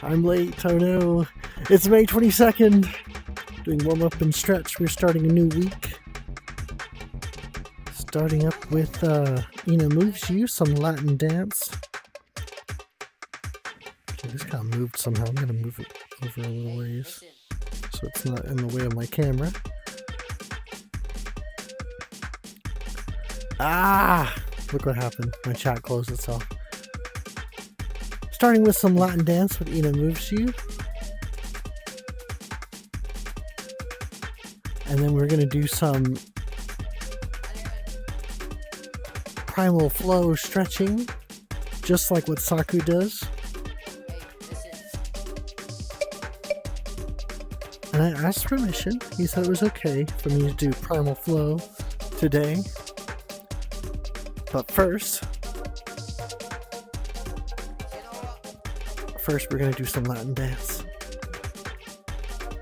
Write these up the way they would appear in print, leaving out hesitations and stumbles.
I'm late, oh no. It's May 22nd. Doing warm up and stretch. We're starting a new week. Starting up with Moves You, some Latin dance. Okay, this kind of moved somehow. I'm going to move it over a little ways so it's not in the way of my camera. Look what happened. My chat closed itself. Starting with some Latin dance with Moves You. And then we're going to do some primal flow stretching, just like what Saku does. And I asked permission. He said it was okay for me to do primal flow today. But first we're going to do some Latin dance.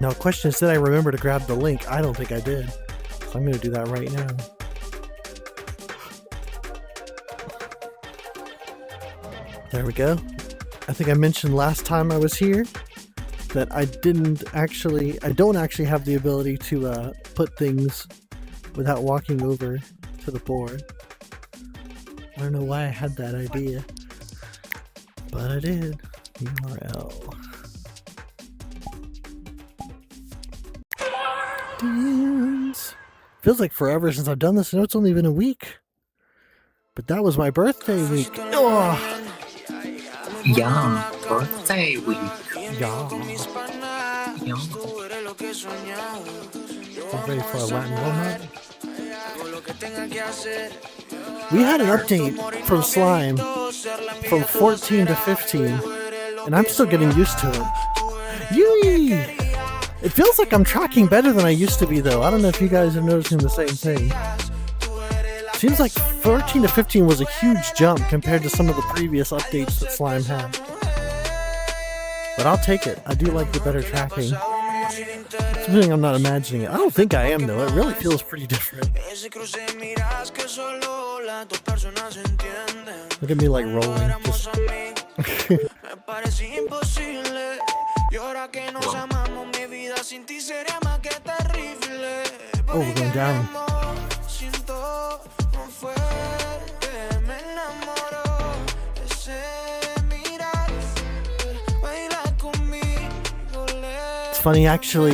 Now, the question is, did I remember to grab the link? I don't think I did. So I'm going to do that right now. There we go. I think I mentioned last time I was here that I don't actually have the ability to put things without walking over to the board. I don't know why I had that idea, but I did. URL. Dance. Feels like forever since I've done this. I know it's only been a week, but that was my birthday week. Oh. Yeah, birthday week. Yeah. I'm ready for a Latin Warmup. We had an update from Slime from 14 to 15, and I'm still getting used to it. Yay! It feels like I'm tracking better than I used to be, though. I don't know if you guys are noticing the same thing. Seems like 14 to 15 was a huge jump compared to some of the previous updates that Slime had. But I'll take it. I do like the better tracking. Something I'm not imagining it. I don't think I am, though. It really feels pretty different. Look at me like rolling. Just oh, we're going down. It's funny, actually,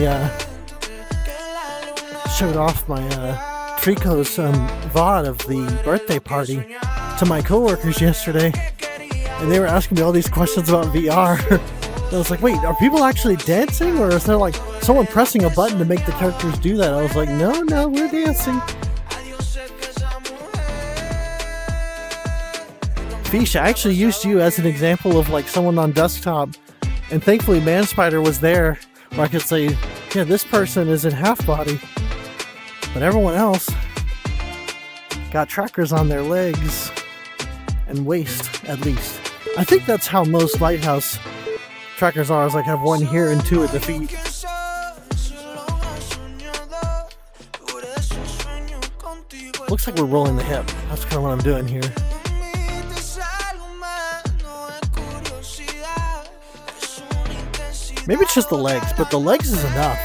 showed off my Trico's VOD of the birthday party to my coworkers yesterday, and they were asking me all these questions about VR. I was like, wait, are people actually dancing, or is there like someone pressing a button to make the characters do that? I was like, no, we're dancing. Fish, I actually used you as an example of like someone on desktop, and thankfully Manspider was there where I could say, yeah, this person is in half body, but everyone else got trackers on their legs and waist, at least. I think that's how most Lighthouse trackers are, is like have one here and two at the feet. Looks like we're rolling the hip. That's kind of what I'm doing here. Maybe it's just the legs, but the legs is enough.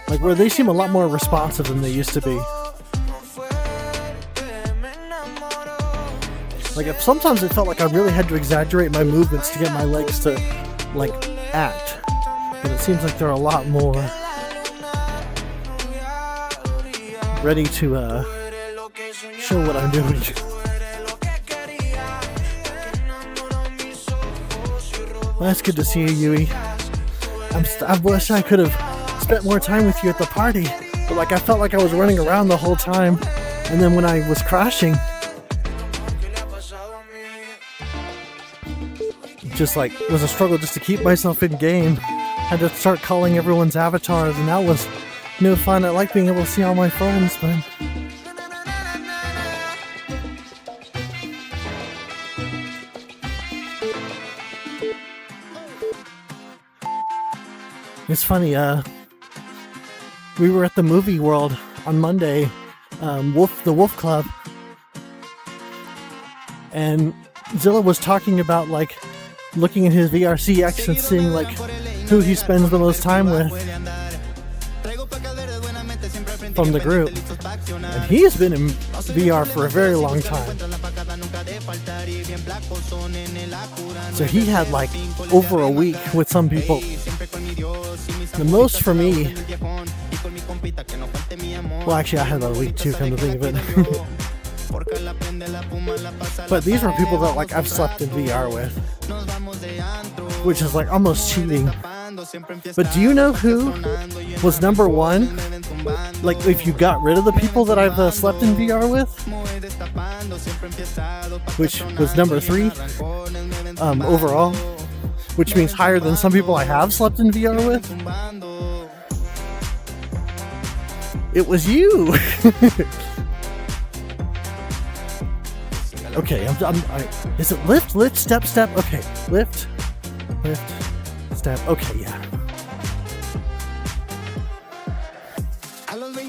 Like, where they seem a lot more responsive than they used to be. Like, sometimes it felt like I really had to exaggerate my movements to get my legs to, like, act. But it seems like they're a lot more ready to show what I'm doing. Well, that's good to see you, Yui. I wish I could have spent more time with you at the party, but like I felt like I was running around the whole time, and then when I was crashing, just like it was a struggle just to keep myself in game. Had to start calling everyone's avatars, and that was no fun. I like being able to see all my friends, but it's funny, we were at the movie world on Monday, the Wolf Club, and Zilla was talking about like looking at his VRCX and seeing like who he spends the most time with from the group. And he has been in VR for a very long time. So he had like over a week with some people. The most for me, well actually I had about a week too, come to think of it. But these were people that like I've slept in VR with, which is like almost cheating. But do you know who was number one? Like if you got rid of the people that I've slept in VR with, which was number 3 overall, which means higher than some people I have slept in VR with. It was you. Okay, is it lift, step? Okay, lift, step. Okay, yeah.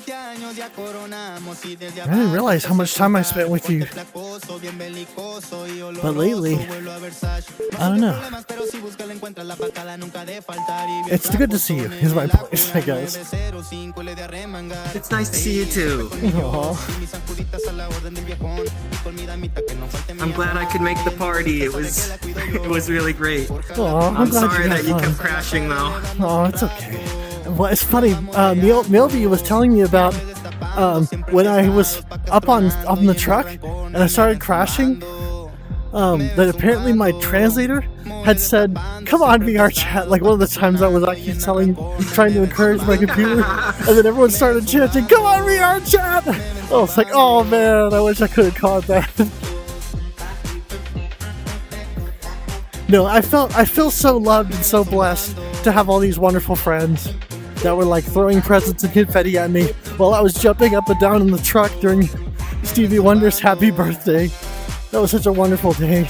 I didn't realize how much time I spent with you. But lately, I don't know. It's good to see you, is my point, I guess. It's nice to see you too. Aww. I'm glad I could make the party. It was really great. Aww, I'm sorry that you kept crashing though. Oh, it's okay. Well, it's funny. Milby was telling me about when I was up on the truck and I started crashing. That apparently my translator had said, "Come on, VR chat." Like one of the times I was actually trying to encourage my computer, and then everyone started chanting, "Come on, VR chat!" Oh, it's like, oh man, I wish I could have caught that. No, I feel so loved and so blessed to have all these wonderful friends that were like throwing presents and confetti at me while I was jumping up and down in the truck during Stevie Wonder's Happy Birthday. That was such a wonderful day.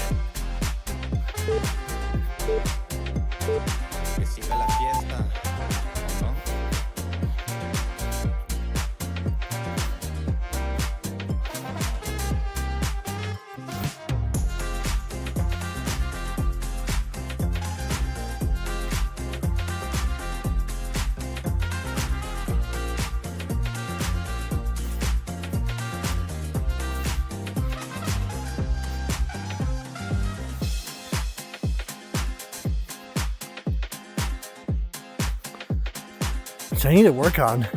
I need to work on.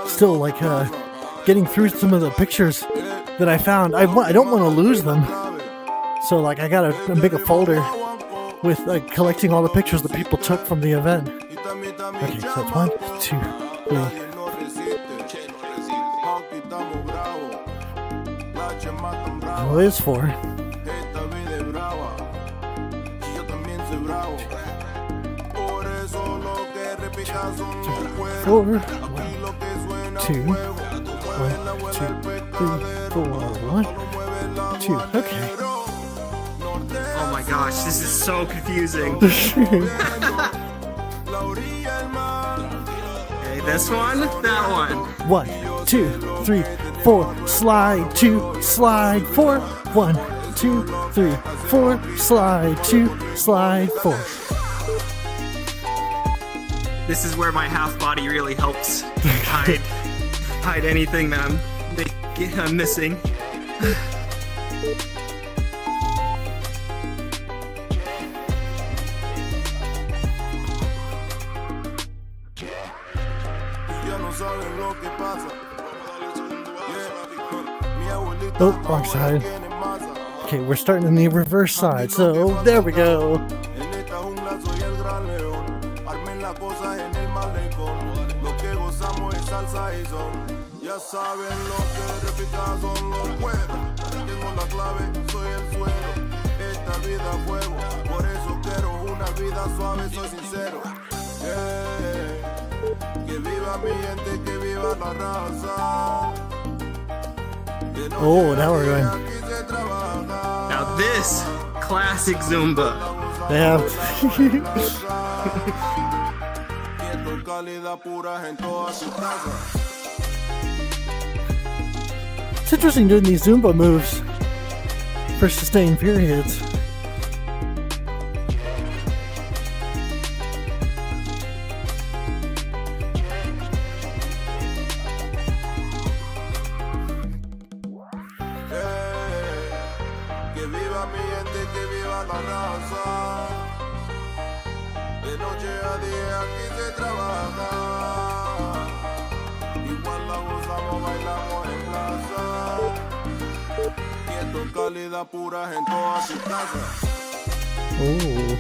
Still, like, getting through some of the pictures that I found. I don't want to lose them. So, like, I gotta make a folder with, like, collecting all the pictures that people took from the event. Okay, so that's 1, 2, 3. Oh, there's 4. 4, 1, 2, 1, 2, 3, 4, 1, 2. Okay. Oh my gosh, this is so confusing. Okay, this one, that one. 1, 2, 3, 4. Slide 2, slide 4. 1, 2, 3, 4. Slide 2, slide 4. This is where my half body really helps hide anything that I'm missing. Oh, wrong side. Okay, we're starting on the reverse side, so there we go. Ya saben lo que repita son los buenos. Tengo la clave, soy el suero. Esta vida fuego, por eso quiero una vida suave, soy sincero. Que viva mi gente, que viva la raza. Oh, now we're going. Now this classic Zumba. Yeah. It's interesting doing these Zumba moves for sustained periods. la raza. De noche a día aquí se trabaja. Igual la gozamos, bailamos en plaza. Y esto es calidad pura en todas sus casas. Ooh.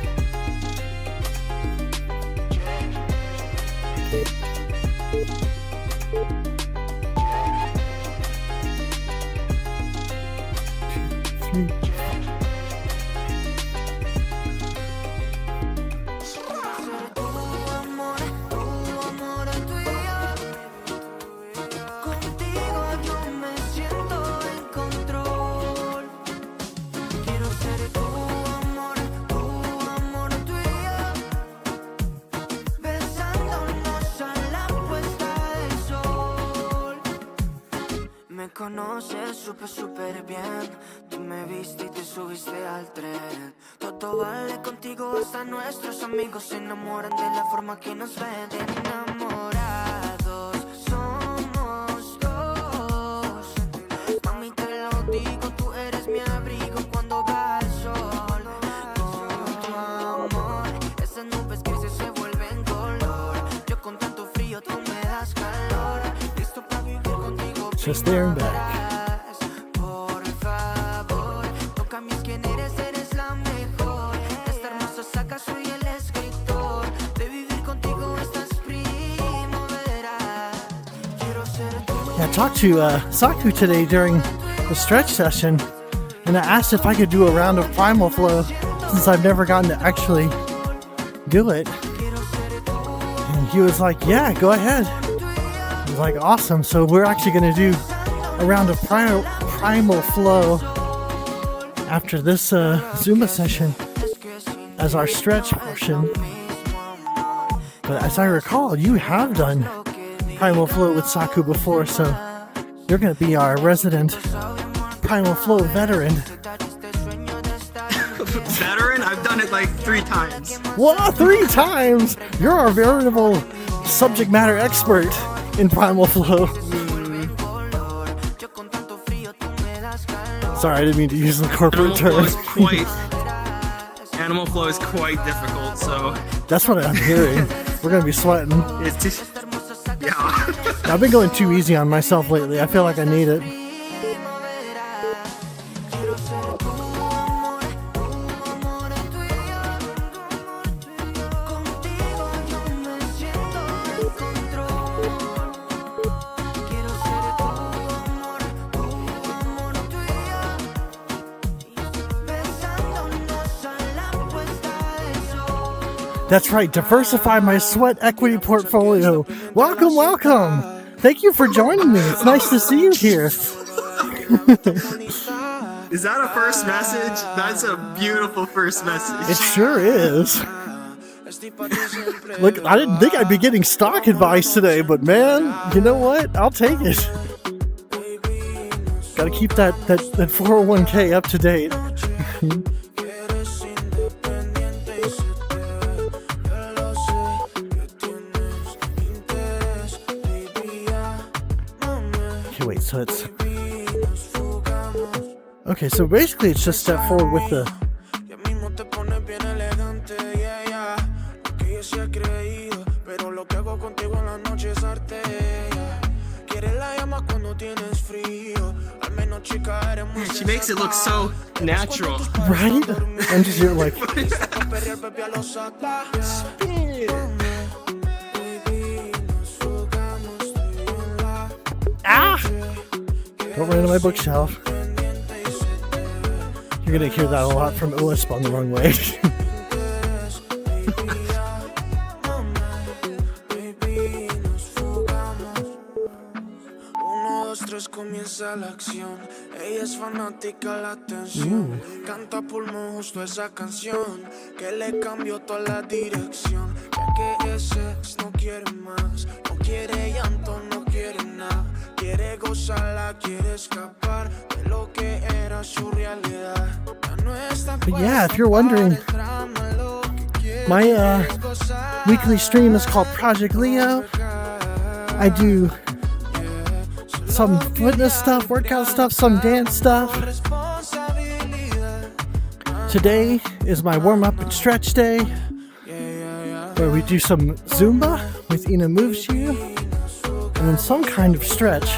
Me conoces súper bien. Tú me viste y te subiste al tren. Todo vale contigo, hasta nuestros amigos se enamoran de la forma que nos ven. Enamorados somos dos. Mami, te lo digo, tú eres mi abrigo cuando va el sol. Con tu amor, esas nubes grises se vuelven color. Yo con tanto frío, tú me das calor. Listo para vivir contigo. Just staring back. Por favor, tócame, quién eres, eres la mejor. Esta hermosa saca, soy el escritor. De vivir contigo estas primaveras. Quiero ser tú. Yeah, I talked to Saku today during the stretch session, and I asked if I could do a round of Primal Flow since I've never gotten to actually do it. And he was like, yeah, go ahead. I was like, awesome. So we're actually going to do a round of Primal Flow after this Zumba session as our stretch portion. But as I recall, you have done Primal Flow with Saku before, so you're going to be our resident Primal Flow veteran. Veteran? I've done it like 3 times. What? 3 times? You're our veritable subject matter expert in Primal Flow. Sorry, I didn't mean to use the corporate term. Animal flow is quite difficult, so That's what I'm hearing. We're going to be sweating. it's just, yeah. I've been going too easy on myself lately. I feel like I need it. That's right, diversify my sweat equity portfolio. Welcome, welcome. Thank you for joining me. It's nice to see you here. Is that a first message? That's a beautiful first message. It sure is. Look, I didn't think I'd be getting stock advice today, but man, you know what? I'll take it. Gotta keep that 401k up to date. Okay, wait, so it's... Okay, so basically it's just step forward with the... She makes it look so natural. Right? And just you're like... Ah! Don't run into my bookshelf. You're gonna hear that a lot from Wisp on the wrong way. Comienza la acción, ella es fanática la atención, canta pulmón justo esa canción que le cambió toda la dirección, ya que ese ex no quiere más, no quiere llanto, no quiere nada, quiere gozarla, quiere escapar de lo que era su realidad. Ya no está But yeah, if you're wondering, my weekly stream is called Project Leo. I do some fitness stuff, workout stuff, some dance stuff. Today is my warm-up and stretch day, where we do some Zumba with Ina Moves You, and then some kind of stretch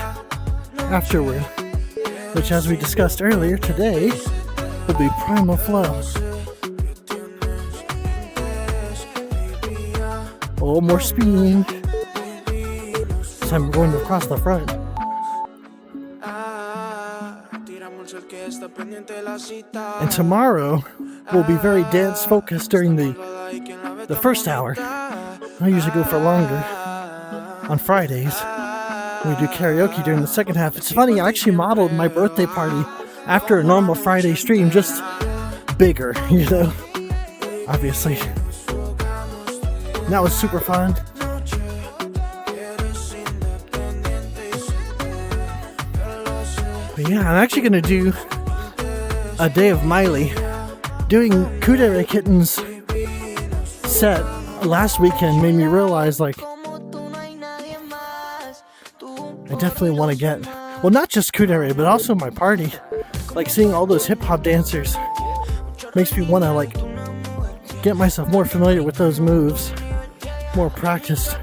afterward, which, as we discussed earlier, today will be Primal Flow. A little more speed. So I'm going across the front. And tomorrow will be very dance focused during the first hour. I usually go for longer on Fridays. We do karaoke during the second half. It's funny, I actually modeled my birthday party after a normal Friday stream, just bigger, you know, obviously. And that was super fun. But yeah, I'm actually going to do a day of Miley. Doing Kudere Kitten's set last weekend made me realize, like, I definitely want to get, well, not just Kudere, but also my party. Like, seeing all those hip-hop dancers makes me want to, like, get myself more familiar with those moves, more practiced.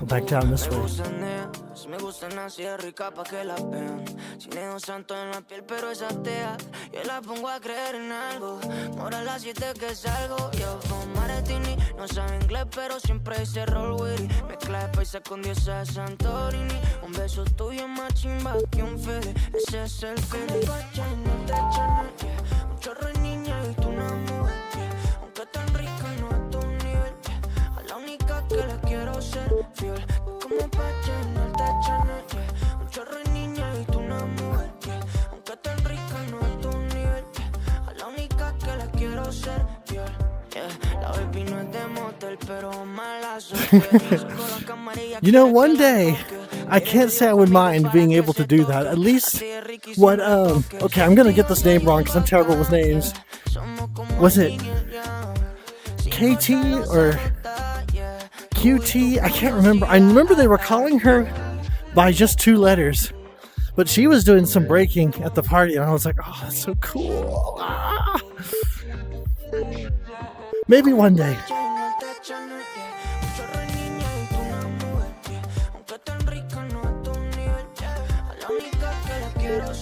Back down this way. Me gustan así de rica pa' que la vean. Sin dejo santo en la piel, pero esa tea. Yo la pongo a creer en algo. Mora a las 7 que salgo. Yo con Maretini. No sabe inglés, pero siempre dice roll with it. Mezcla de paisa con diosa de Santorini. Un beso tuyo es más chimba que un fede. Ese es el feeling. No te echan, un chorro de niña y tú una mujer. Aunque tan rica no a tu nivel. A la única que la quiero ser fiel. Como pa' llenarte de Chanel, un chorro de niña y tú una mujer, aunque tan rica no a tu nivel, a la única que la quiero ser fiel. La baby no es de motel, pero mala soy. You know, one day, I can't say I would mind being able to do that. At least, what, okay, I'm gonna get this name wrong because I'm terrible with names. Was it KT or QT? I can't remember. I remember they were calling her by just 2 letters, but she was doing some breaking at the party, and I was like, oh, that's so cool. Ah. Maybe one day.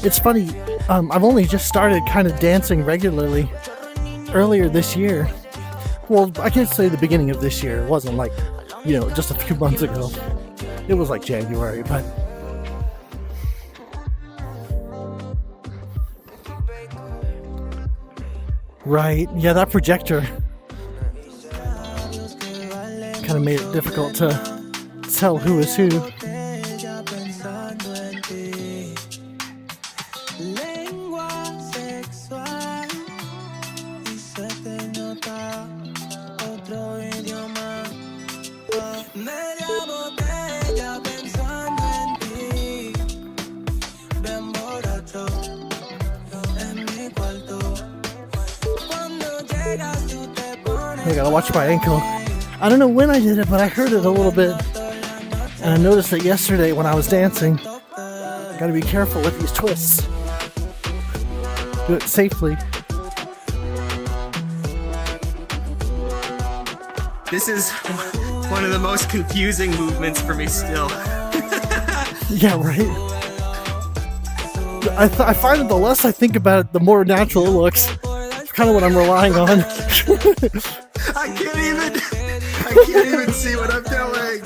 It's funny, I've only just started kind of dancing regularly earlier this year. Well, I can't say the beginning of this year. It wasn't like, you know, just a few months ago. It was like January, but... Right, yeah, that projector kind of made it difficult to tell who is who. I gotta watch my ankle. I don't know when I did it, but I heard it a little bit. And I noticed it yesterday when I was dancing. I gotta be careful with these twists. Do it safely. This is one of the most confusing movements for me still. Yeah, right? I find that the less I think about it, the more natural it looks. It's kind of what I'm relying on. I can't even see what I'm doing.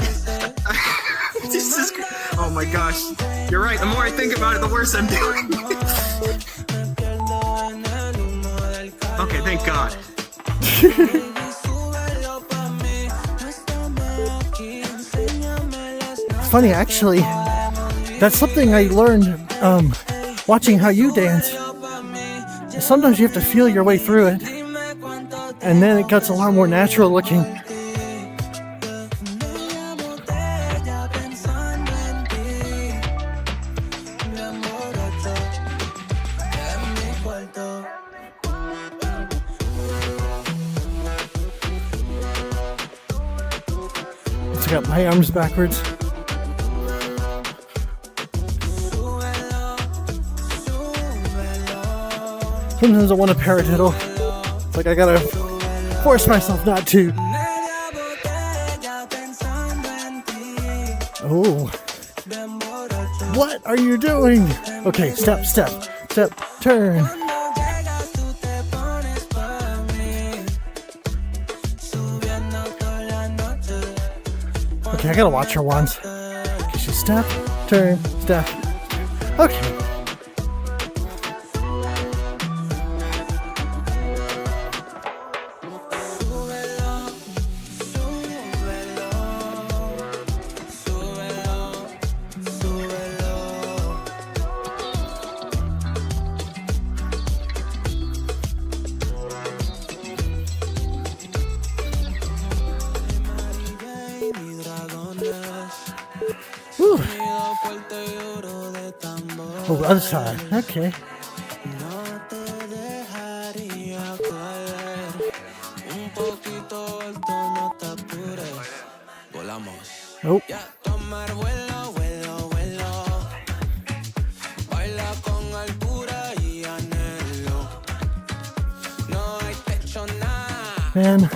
Oh my gosh. You're right, the more I think about it, the worse I'm doing. Okay, thank God. Funny, actually, that's something I learned watching how you dance. Sometimes you have to feel your way through it, and then it gets a lot more natural looking. I got my arms backwards. Sometimes I want to paradiddle. It's like I gotta force myself not to. Oh. What are you doing? Okay, step, turn. Okay, I gotta watch her once. Okay, she step, turn, step. Okay. Ooh. Oh, other side. Okay. Nope. Man,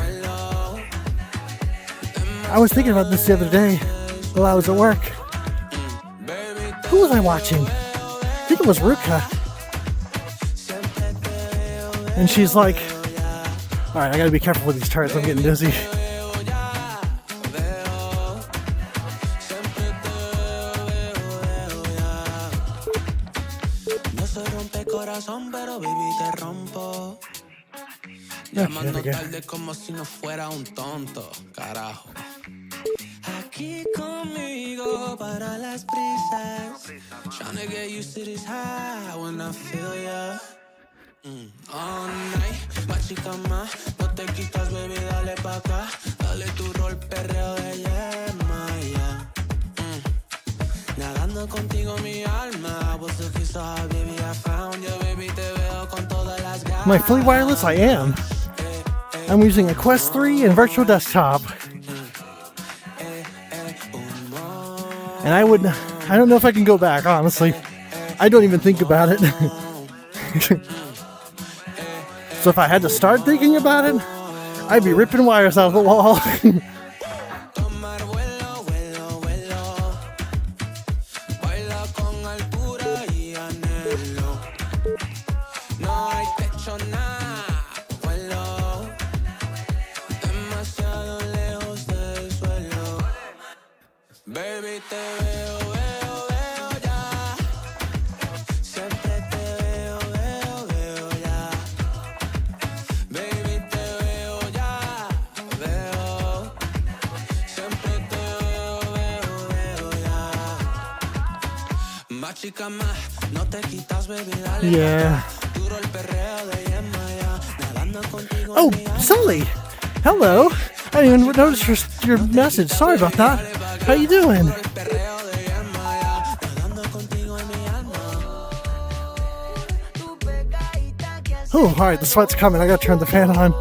I was thinking about this the other day while I was at work. Who was I watching? I think it was Ruka. And she's like, alright, I gotta be careful with these turrets, I'm getting dizzy. Llamando tarde como si no fuera un tonto, carajo. Aquí conmigo para las prisas. Trying to get used to this high when I feel ya. All night, más chica más. No te quitas, baby, dale pa' acá. Dale tu rol, perreo de yema, yeah. Nadando contigo mi alma. Was the kiss of baby I found you, baby, te veo con todas las ganas. My fully wireless, I am. I'm using a Quest 3 and virtual desktop. And I don't know if I can go back, honestly. I don't even think about it. So if I had to start thinking about it, I'd be ripping wires out of the wall. Baby, te veo, veo ya. Siempre te veo, veo ya. Baby, te veo ya, veo. Siempre te veo ya. Más chica más, no te quitas, baby, dale. Yeah. Duro el perreo de yema ya. Nadando contigo. Oh, Sully! Hello! I didn't even notice your message. Sorry about that. How you doing? Oh, alright, the sweat's coming. I gotta turn the fan on.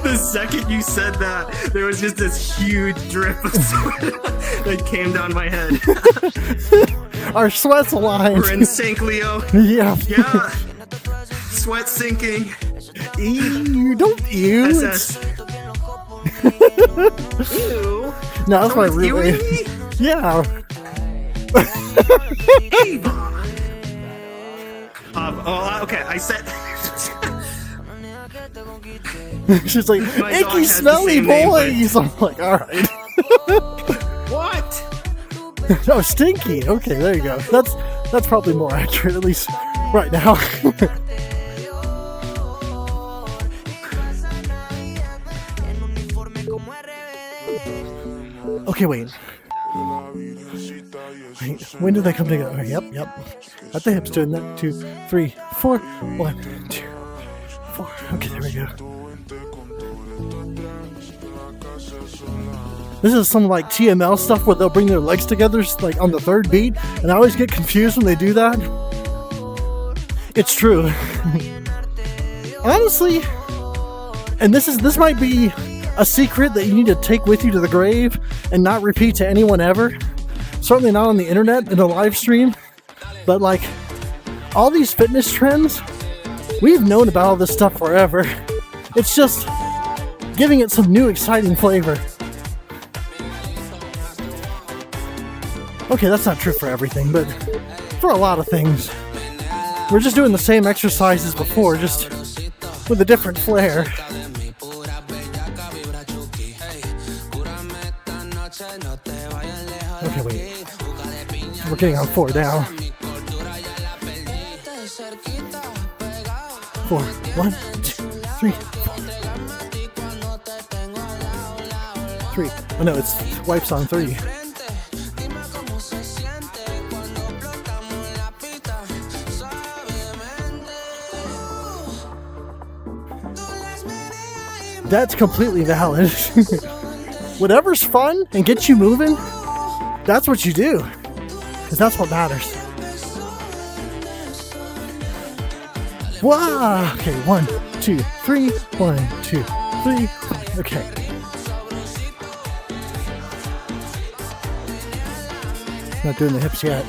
The second you said that, there was just this huge drip of sweat that came down my head. Our sweat's aligned. We're in sync, Leo. Yeah. Yeah. Sweat sinking. Ew, don't ew. SS. Ew. No, that's my Someone's roommate. ewing me? Yeah. Okay, I said... She's like, My dog icky, has the smelly same name, but- boys. I'm like, alright. What? Oh, stinky. Okay, there you go. That's probably more accurate, at least right now. Okay, wait. When did they come together? Yep. At the hips, doing that. 2, 3, 4. 1, 2, 4. Okay, there we go. This is some like TML stuff where they'll bring their legs together like on the third beat, and I always get confused when they do that. It's true. Honestly, and this might be a secret that you need to take with you to the grave and not repeat to anyone ever. Certainly not on the internet in a live stream. But like, all these fitness trends, we've known about all this stuff forever. It's just giving it some new exciting flavor. Okay, that's not true for everything, but for a lot of things. We're just doing the same exercises before, just with a different flair. Okay, wait. We're getting on 4 now. 4. 1, 2, 3, 4. 3. Oh no, it's wipes on 3. That's completely valid. Whatever's fun and gets you moving, that's what you do. Because that's what matters. Wow! Okay, 1, 2, 3. 1, 2, 3. Okay. Not doing the hips yet.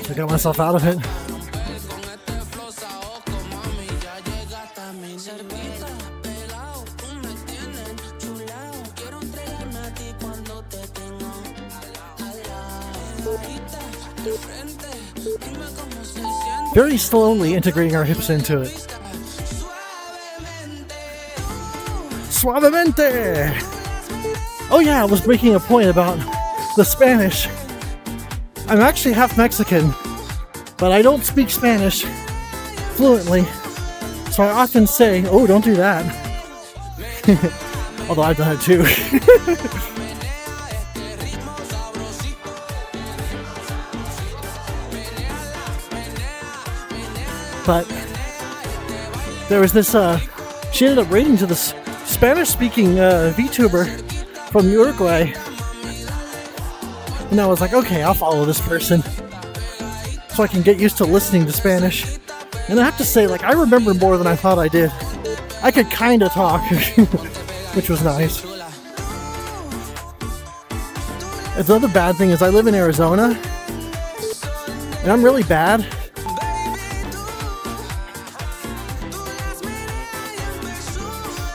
I got myself out of it. Very slowly integrating our hips into it. Suavemente! Oh yeah, I was making a point about the Spanish. I'm actually half Mexican, but I don't speak Spanish fluently, so I often say, oh, don't do that. Although I've done it too. But there was this, she ended up rating to this Spanish-speaking VTuber from Uruguay. And I was like, okay, I'll follow this person so I can get used to listening to Spanish. And I have to say, like, I remember more than I thought I did. I could kind of talk, which was nice. Another bad thing is I live in Arizona, and I'm really bad.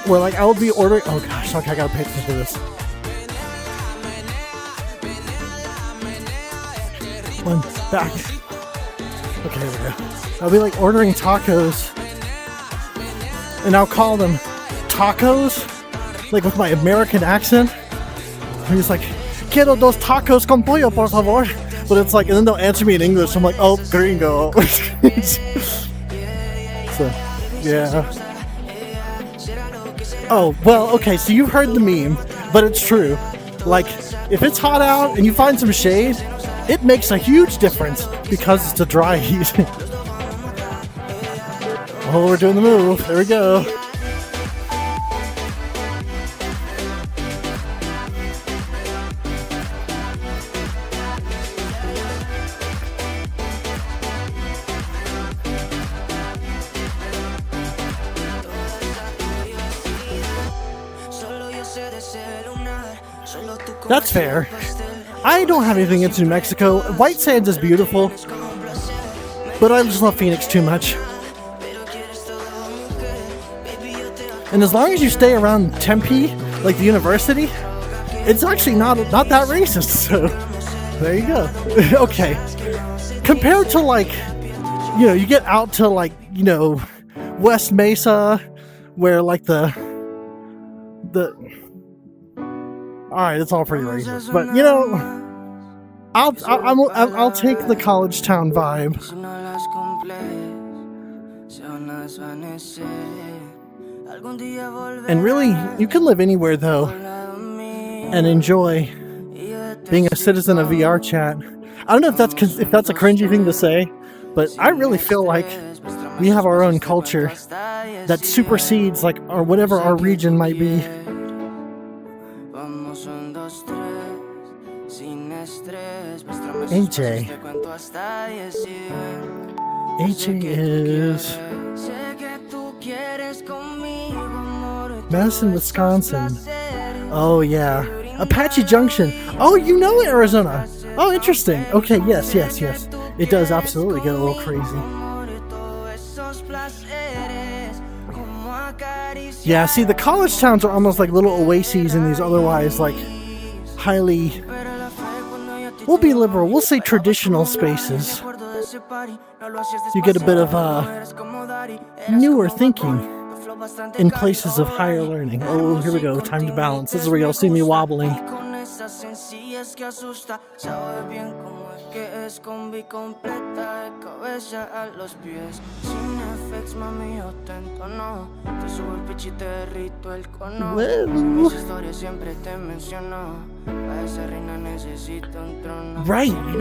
Where, like, I will be ordering... Oh, gosh, okay, I gotta pay attention to this. One, back. Okay, there we go. I'll be, like, ordering tacos, and I'll call them tacos, like, with my American accent. And he's like, quiero dos tacos con pollo, por favor. But it's like, and then they'll answer me in English. I'm like, oh, gringo. So, yeah. Oh, well, okay, so you've heard the meme, but it's true. Like, if it's hot out and you find some shade, it makes a huge difference because it's a dry heat. Oh, we're doing the move. There we go. That's fair. I don't have anything against New Mexico. White Sands is beautiful, but I just love Phoenix too much. And as long as you stay around Tempe, like the university, it's actually not that racist, so there you go. Okay. Compared to, like, you know, you get out to, like, you know, West Mesa, where, like, the alright, it's all pretty racist, but, you know, I'll take the college town vibe. And really, you can live anywhere, though, and enjoy being a citizen of VR chat. I don't know if that's a cringy thing to say, but I really feel like we have our own culture that supersedes, like, or whatever our region might be. AJ. AJ is Madison, Wisconsin. Oh yeah, Apache Junction. Oh, you know Arizona. Oh, interesting. Okay, yes. It does absolutely get a little crazy. Yeah, see, the college towns are almost like little oases in these otherwise like highly, we'll be liberal, we'll say traditional spaces. You get a bit of newer thinking in places of higher learning. Oh, here we go, time to balance. This is where you'll see me wobbling. Whoa.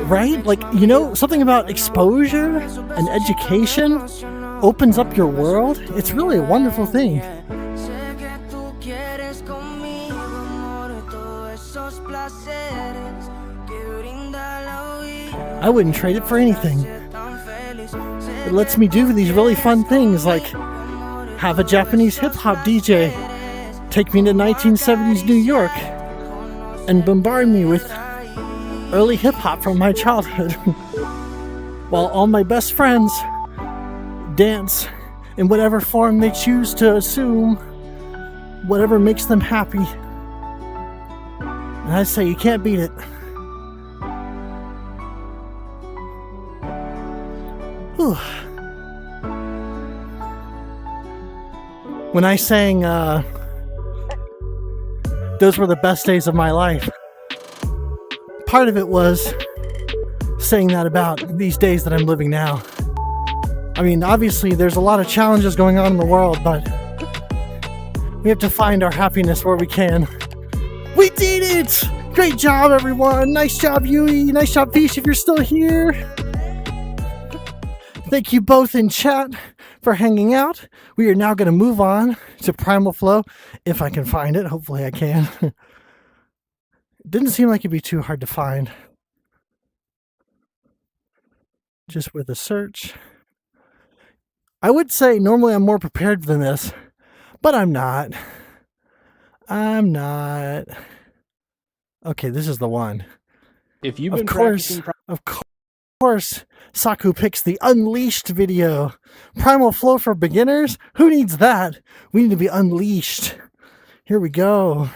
Right? Like, you know, something about exposure and education opens up your world. It's really a wonderful thing. I wouldn't trade it for anything. It lets me do these really fun things like have a Japanese hip-hop DJ take me to 1970s New York and bombard me with early hip-hop from my childhood while all my best friends dance in whatever form they choose to assume, whatever makes them happy. And I say you can't beat it. Whew. When I sang those were the best days of my life, part of it was saying that about these days that I'm living now. I mean, obviously there's a lot of challenges going on in the world, but we have to find our happiness where we can. We did it! Great job, everyone! Nice job, Yui! Nice job, Fish, if you're still here! Thank you both in chat for hanging out. We are now going to move on to Primal Flow, if I can find it. Hopefully I can. It didn't seem like it'd be too hard to find. Just with a search. I would say normally I'm more prepared than this, but I'm not. Okay, this is the one. If you've been practicing, of course, Saku picks the Unleashed video. Primal Flow for beginners? Who needs that? We need to be unleashed. Here we go.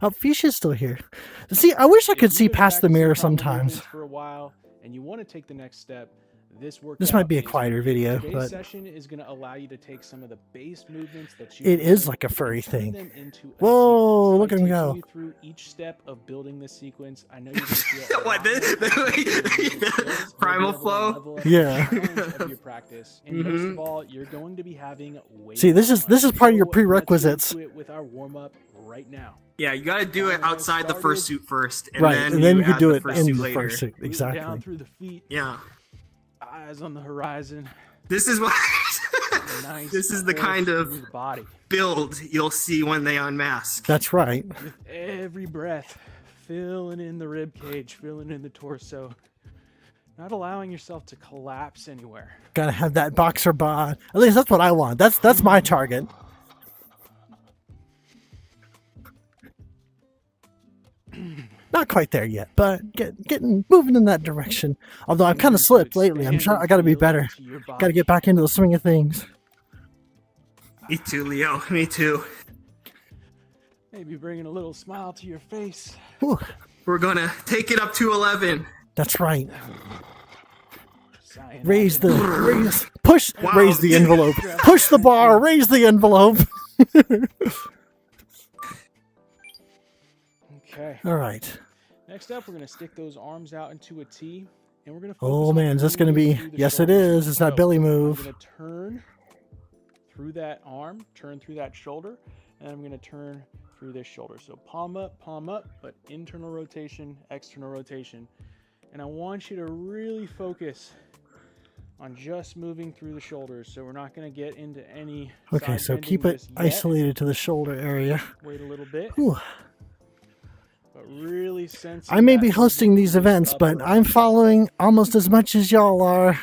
Oh, Fish is still here. See, I wish I could see past the mirror sometimes. For a while, and you want to take the next step. This might be a quieter video, Today's but session is going to allow you to take some of the base movements that you it is like a furry thing. Whoa, look at him go. You through each step of building this sequence. I know you're going to feel What, Primal Flow? Yeah. Of your practice. And most of all, you're going to be having See, this is part of your prerequisites. With our warm up right now. Yeah, you gotta do it outside the fursuit first, and right, then and then you add can do the it in fursuit the later. fursuit. Exactly. Down through the feet. Yeah. Eyes on the horizon. This is what. Nice This is the kind of body. build you'll see when they unmask. That's right. With every breath, filling in the rib cage, filling in the torso, not allowing yourself to collapse anywhere. Gotta have that boxer bod. At least that's what I want. That's my target. Not quite there yet, but getting moving in that direction. Although I've kind of slipped lately. I'm trying. I got to be better. Got to get back into the swing of things. Me too, Leo. Me too. Maybe bringing a little smile to your face. Whew. We're gonna take it up to 11. That's right. Sign Raise up. push. Wow. Raise the envelope. Push the bar. Raise the envelope. Okay. All right. Next up, we're going to stick those arms out into a T, and we're going to. Oh man, is this going to be? Yes, it is. It's that belly move. I'm going to turn through that arm, turn through that shoulder, and I'm going to turn through this shoulder. So palm up, but internal rotation, external rotation. And I want you to really focus on just moving through the shoulders. So we're not going to get into any Okay, side so bending keep it just yet. isolated to the shoulder area. Wait a little bit. Whew. But really sensing I may that be hosting these loose events, but upper I'm following almost as much as y'all are.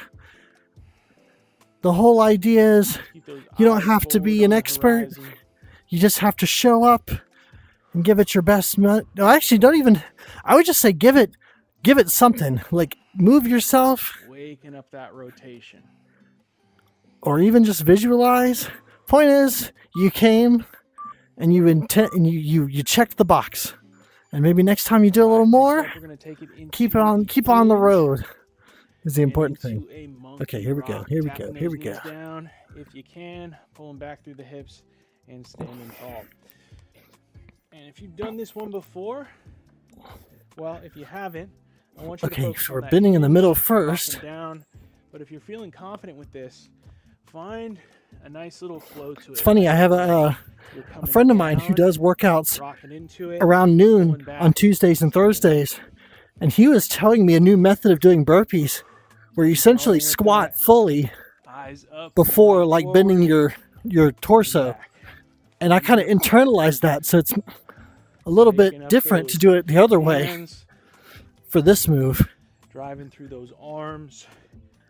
The whole idea is Keep those you don't eyes have to forward be on an the expert. horizon. You just have to show up and give it your best. No, actually, don't even. I would just say give it something. Like move yourself, Waking up that rotation. or even just visualize. Point is, you came and you checked the box, and maybe next time you do a little more. We're going to take it into Keep on the hinge road. Is the and important into thing. a monkey Okay, here we go. rock. Here we Tapping go. Here we those go. knees down if you can, pulling back through the hips and standing tall. And if you've done this one before, well, if you haven't, I want you to Okay, focus so on we're that bending in the hinge, middle up first. and down. But if you're feeling confident with this, find a nice little flow to it. It's funny. I have a friend of mine who does workouts rocking into it, around noon pulling back, on Tuesdays and Thursdays, and he was telling me a new method of doing burpees, where you essentially with squat that. fully eyes up before rock like forward, bending your torso. back. And I kind of internalized that, so it's a little Waking bit up different those to do it the other way hands, for this move. driving through those arms.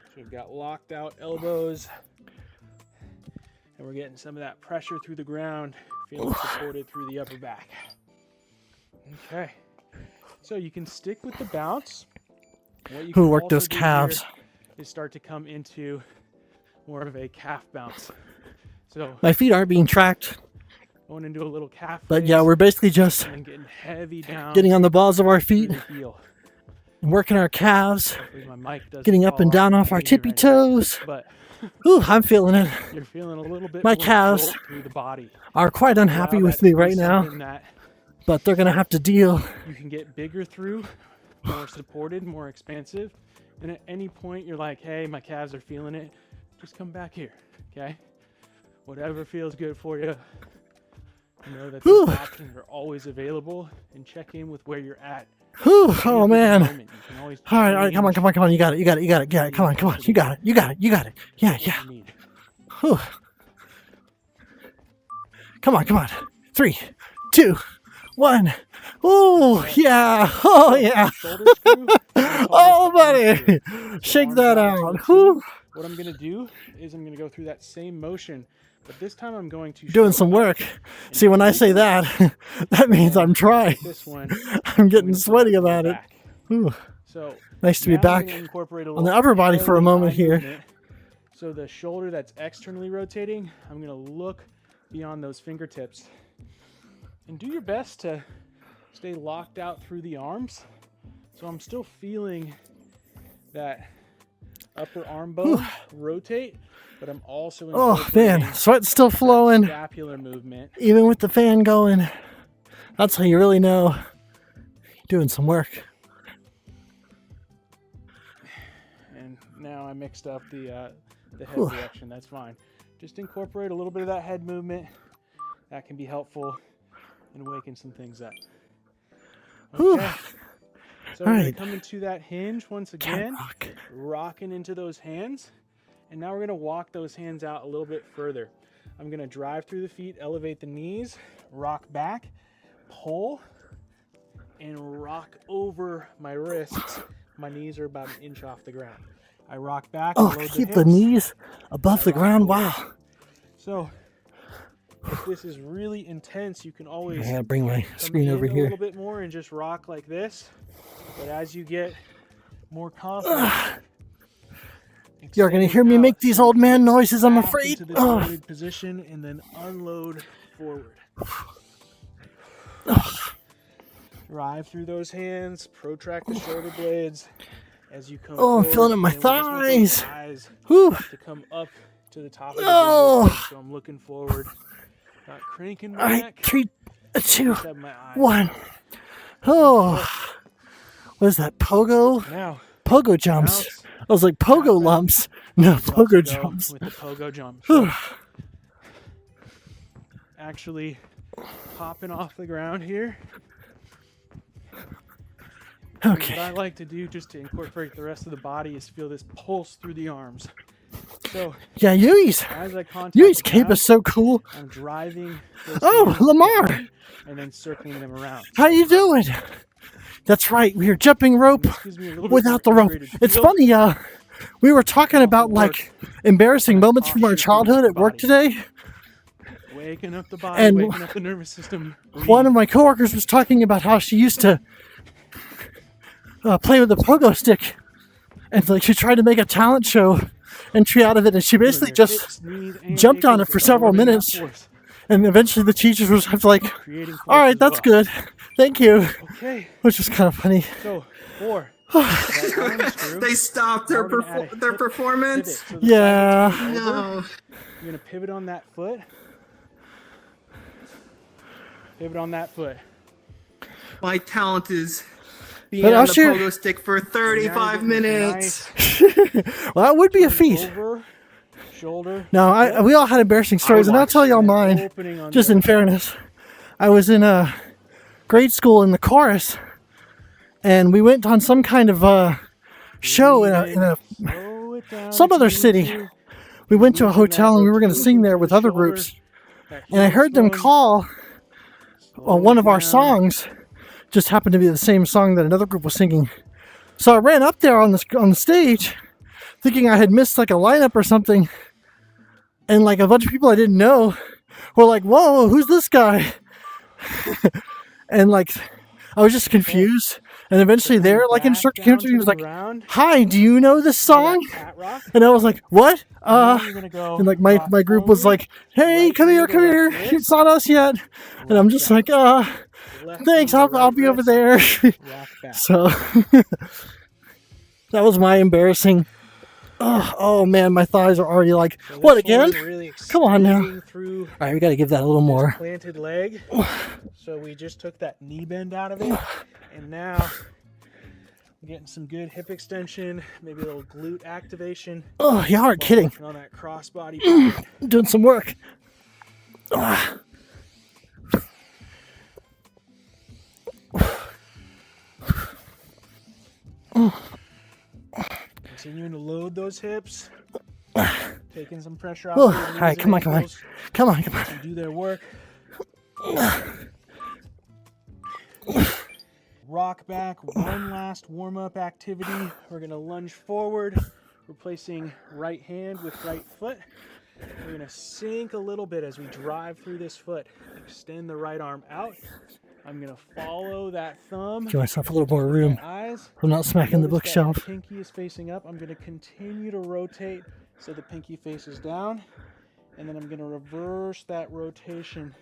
So we've got locked out elbows. And we're getting some of that pressure through the ground, feeling supported through the upper back. Okay. So you can stick with the bounce. What you Who can worked also those do calves? here is start to come into more of a calf bounce. So My feet aren't being tracked, going into a little calf but raise yeah, we're basically just and then getting heavy down getting on the balls of our through feet the heel. and working our calves, Hopefully my mic doesn't getting up fall and down off our my tippy finger right now. toes. But Ooh, I'm feeling it. you're feeling a little bit My more calves jolt through the body. Are quite unhappy Allow with that me to be right now, something that but they're gonna have to deal. you can get bigger through, more supported, more expansive. And at any point you're like, hey, my calves are feeling it, just come back here, okay? Whatever feels good for you. Know that Whew. these options are always available, and check in with where you're at. Whew, Any oh given man. moment. You can always All right, come on, change come on. You got it. Come on. You got it. Yeah. what you need. Whew. Come on. 3, 2, 1. Oh yeah. Oh yeah. Shoulder screw. Oh buddy, shake that out. Whew. What I'm gonna do is I'm gonna go through that same motion, but this time I'm going to Doing show some up work. See, when I say that, that means I'm trying. this one. I'm getting sweaty about it. Back. Ooh, So nice to be now I'm back gonna incorporate a on the little upper body for a elbow moment eye here. movement. So the shoulder that's externally rotating, I'm gonna look beyond those fingertips. And do your best to stay locked out through the arms. So I'm still feeling that upper arm bone rotate, but I'm also Oh incorporating man, sweat's still that flowing, scapular movement. even with the fan going. That's how you really know you're doing some work. And now I mixed up the head Whew. direction. That's fine. Just incorporate a little bit of that head movement. That can be helpful in waking some things up. Whew. Okay. So All we're gonna right. come into that hinge once Cat again, rock. rocking into those hands. And now we're gonna walk those hands out a little bit further. I'm gonna drive through the feet, elevate the knees, rock back, pull, and rock over my wrists. My knees are about an inch off the ground. I rock back. Oh, load keep the hips. knees above the rock ground. forward. Wow. So if this is really intense, you can always I gotta bring my come screen in over a here. little bit more and just rock like this. But as you get more confident, You're gonna hear me extend make out these so old you man get noises, I'm back afraid. into this Oh. loaded position and then unload forward. Drive through those hands, protract the shoulder blades as you come Oh, I'm forward, feeling it in my and we just want those thighs. eyes Whew. to come up to the top of the Oh. visual field, so I'm looking forward, not cranking my All right, neck. 3, 2, Just have my eyes. 1. Oh, what is that? Pogo? Now, Pogo jumps. bounce. I was like pogo Bounce. lumps. No, You also pogo go jumps. with the pogo jump. Whew. Actually popping off the ground here. Okay. What I like to do just to incorporate the rest of the body is feel this pulse through the arms. So Yeah, Yui's as I contact Yui's the cape ground, is so cool. I'm driving those Oh, arms Lamar. down and then circling them around. How you doing? That's right. We are jumping rope This gives me a little bit without the more rope. integrated It's feel. funny. We were talking about like embarrassing moments from our Posture childhood through at the work body. today. Waking up the body, And waking up the nervous system. One of my coworkers was talking about how she used to play with the pogo stick, and like she tried to make a talent show entry out of it, and she basically just jumped on it for several minutes, and eventually the teachers was have to like, all right, that's good, thank you, Okay, which was kind of funny. so 4. That arm screw. They stopped Now their we're gonna add a their hip performance. pivot. So the Yeah. side that's over, No. You're gonna pivot on that foot. Pivot on that foot. My talent is being But on the Usher- pogo stick for Now 35 you're getting minutes. nice Well, that would be a feat. over, shoulder. No, we all had embarrassing stories, and I'll tell y'all mine. Opening on Just the in other fairness, I was in a grade school in the chorus, and we went on some kind of show in a Slow it down some if other you need city. to. We went to a Moving that hotel and we were going to sing rotation there through with the other shoulder, groups, that and I heel heard them throwing, call slow one it of our down. songs. Just happened to be the same song that another group was singing. So I ran up there on the stage, thinking I had missed like a lineup or something, and like a bunch of people I didn't know were like, "Whoa, who's this guy?" And like, I was just confused. And eventually, their like Back instructor down came to me to and was the like, ground. "Hi, do you know this Feel that song?" cat rock. And I was like, "What?" Now you're gonna go And like my rock group was forward, like, "Hey, right come knee here, to come left here! wrist, It's not us yet." And I'm just rock like, back. Left "Thanks, knee to I'll right be over wrist, there." rock back. So that was my embarrassing. Oh man, my thighs are already like, So what this again? one really Come on now. extending through All right, we got to give that a little this more. planted leg. So we just took that knee bend out of it, and now we're getting some good hip extension, maybe a little glute activation. Oh, you aren't kidding. Working on that crossbody part. Doing some work. Continuing to load those hips, taking some pressure off. Oh, those all knees right, and come on. ankles Come on, come on. to do their work. Rock back, one last warm-up activity. We're gonna lunge forward, replacing right hand with right foot. We're gonna sink a little bit as we drive through this foot. Extend the right arm out. I'm gonna follow that thumb. Give myself a little more room. My eyes. I'm not smacking the Notice that bookshelf. Pinky is facing up. I'm gonna continue to rotate so the pinky faces down, and then I'm gonna reverse that rotation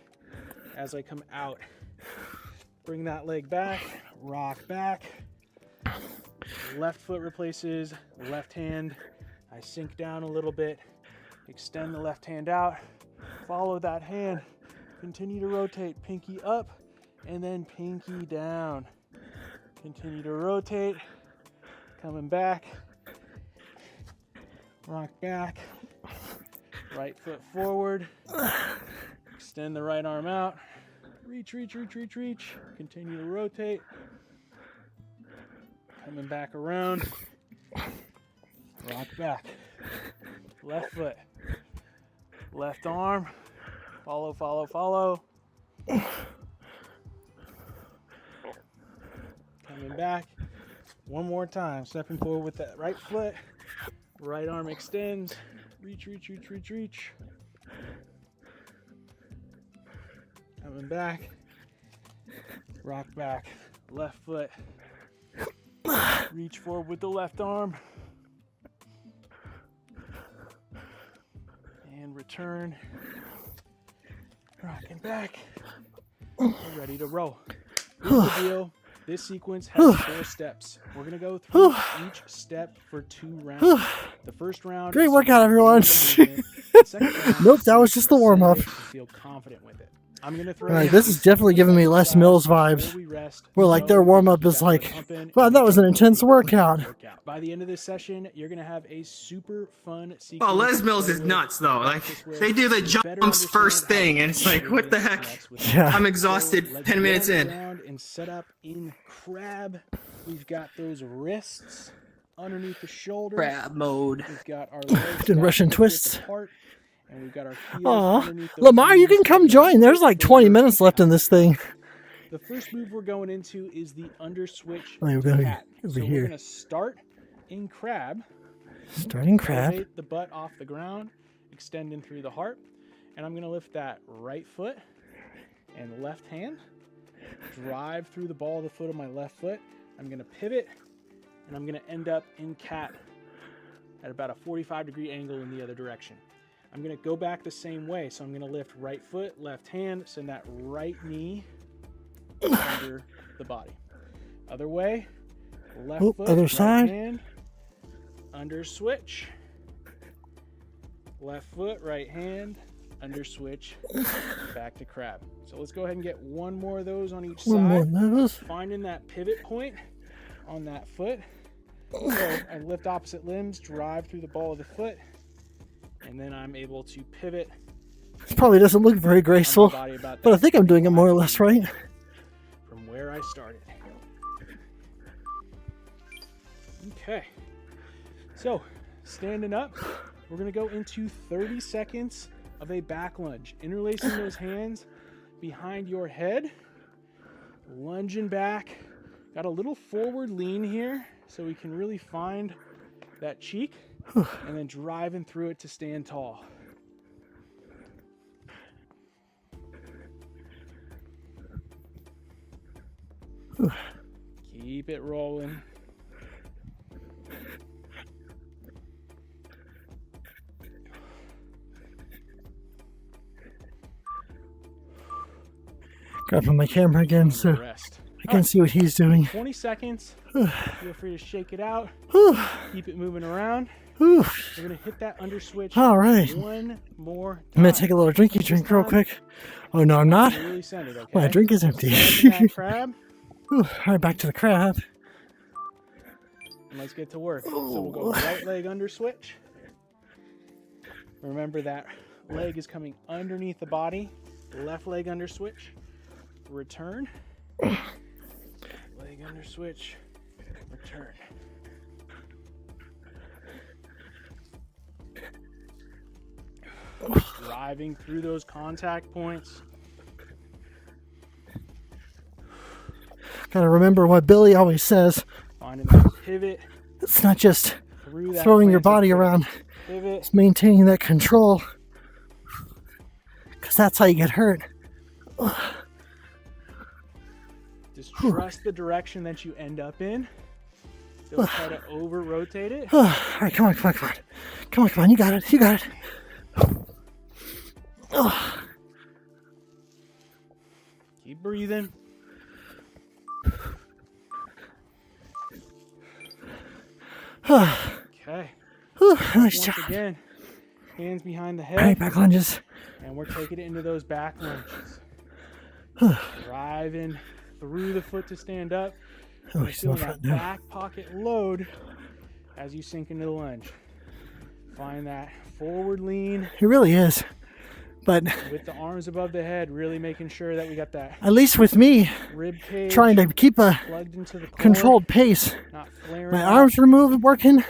as I come out. Bring that leg back, rock back. Left foot replaces left hand. I sink down a little bit, extend the left hand out, follow that hand, continue to rotate, pinky up, and then pinky down. Continue to rotate, coming back, rock back, right foot forward, extend the right arm out, reach, reach, reach, reach, reach, continue to rotate, coming back around, rock back, left foot, left arm, follow, follow, follow, coming back, one more time, stepping forward with that right foot, right arm extends, reach, reach, reach, reach, reach, coming back, rock back, left foot, reach forward with the left arm, and return, rocking back, we're ready to roll. Here's the deal. This sequence has 4 steps. We're going to go through each step for 2 rounds. The first round. Great is workout, to everyone. build movement. The second round Nope, is that was to just the warm-up. set it to Feel confident with it. I'm going to throw. All right, this is definitely giving me Les Mills vibes. Where like their warm-up is like, wow, that was an intense workout. By the end of this session, you're going to have a super fun sequence. Oh, Les Mills is nuts though. Like they do the jumps first thing, and it's like, what the heck? Yeah. I'm exhausted. 10 minutes in. And set up in crab We've got those wrists underneath the shoulders. Crab mode. We've got our legs Doing back Russian hip width twists. apart, and we've got our heels Aw, underneath those Lamar, you knees. can come join. There's like 20 minutes left in this thing. The first move we're going into is the under switch Oh, we're to going cat. over So here. we're going to start in crab. Starting crab. Elevate the butt off the ground, extending through the heart, and I'm going to lift that right foot and left hand, drive through the ball of the foot of my left foot. I'm going to pivot, and I'm going to end up in cat at about a 45-degree angle in the other direction. I'm going to go back the same way, so I'm going to lift right foot, left hand, send that right knee under the body. Other way, left foot, other right side. hand, under switch. Left foot, right hand, under switch, back to crab. So let's go ahead and get one more of those on each One more side. of those. Finding that pivot point on that foot. So I lift opposite limbs, drive through the ball of the foot, and then I'm able to pivot This probably doesn't look very on my graceful, body about but I that think I'm doing it more or less right. from where I started. Okay. So, standing up, we're going to go into 30 seconds of a back lunge. Interlacing those hands behind your head, lunging back. Got a little forward lean here so we can really find that cheek, and then driving through it to stand tall. Keep it rolling. Grabbing my camera again so Rest. I can see what he's doing. 20 seconds. Feel free to shake it out. Whew. Keep it moving around. Whew. We're going to hit that under switch All right. one more time. I'm going to take a little drinky drink real quick. Oh, no, I'm not. Really send it, okay? My drink is empty. Step in that crab, Whew. All right, back to the crab. and let's get to work. So we'll go right leg under switch. Remember that leg is coming underneath the body. Left leg under switch. Return. Leg under switch. Return. Driving through those contact points. Gotta remember what Billy always says. Finding that pivot It's not just through that throwing your planted body foot. around, Pivot. it's maintaining that control. Because that's how you get hurt. Just trust the direction that you end up in. Don't try to over rotate it. All right, come on, come on, come on. Come on, come on, you got it, you got it. Keep breathing. Okay. Whew, nice Once job. again, hands behind the All right, head, back lunges. and we're taking it into those back lunges. Driving through the foot to stand up. Oh, You're he's still feeling front that now. back pocket load as you sink into the lunge. Find that forward lean He really is. But with the arms above the head, really making sure that we got that at least with me, rib cage trying to keep a plugged into the core, controlled pace. not flaring My out. arms were moving, working.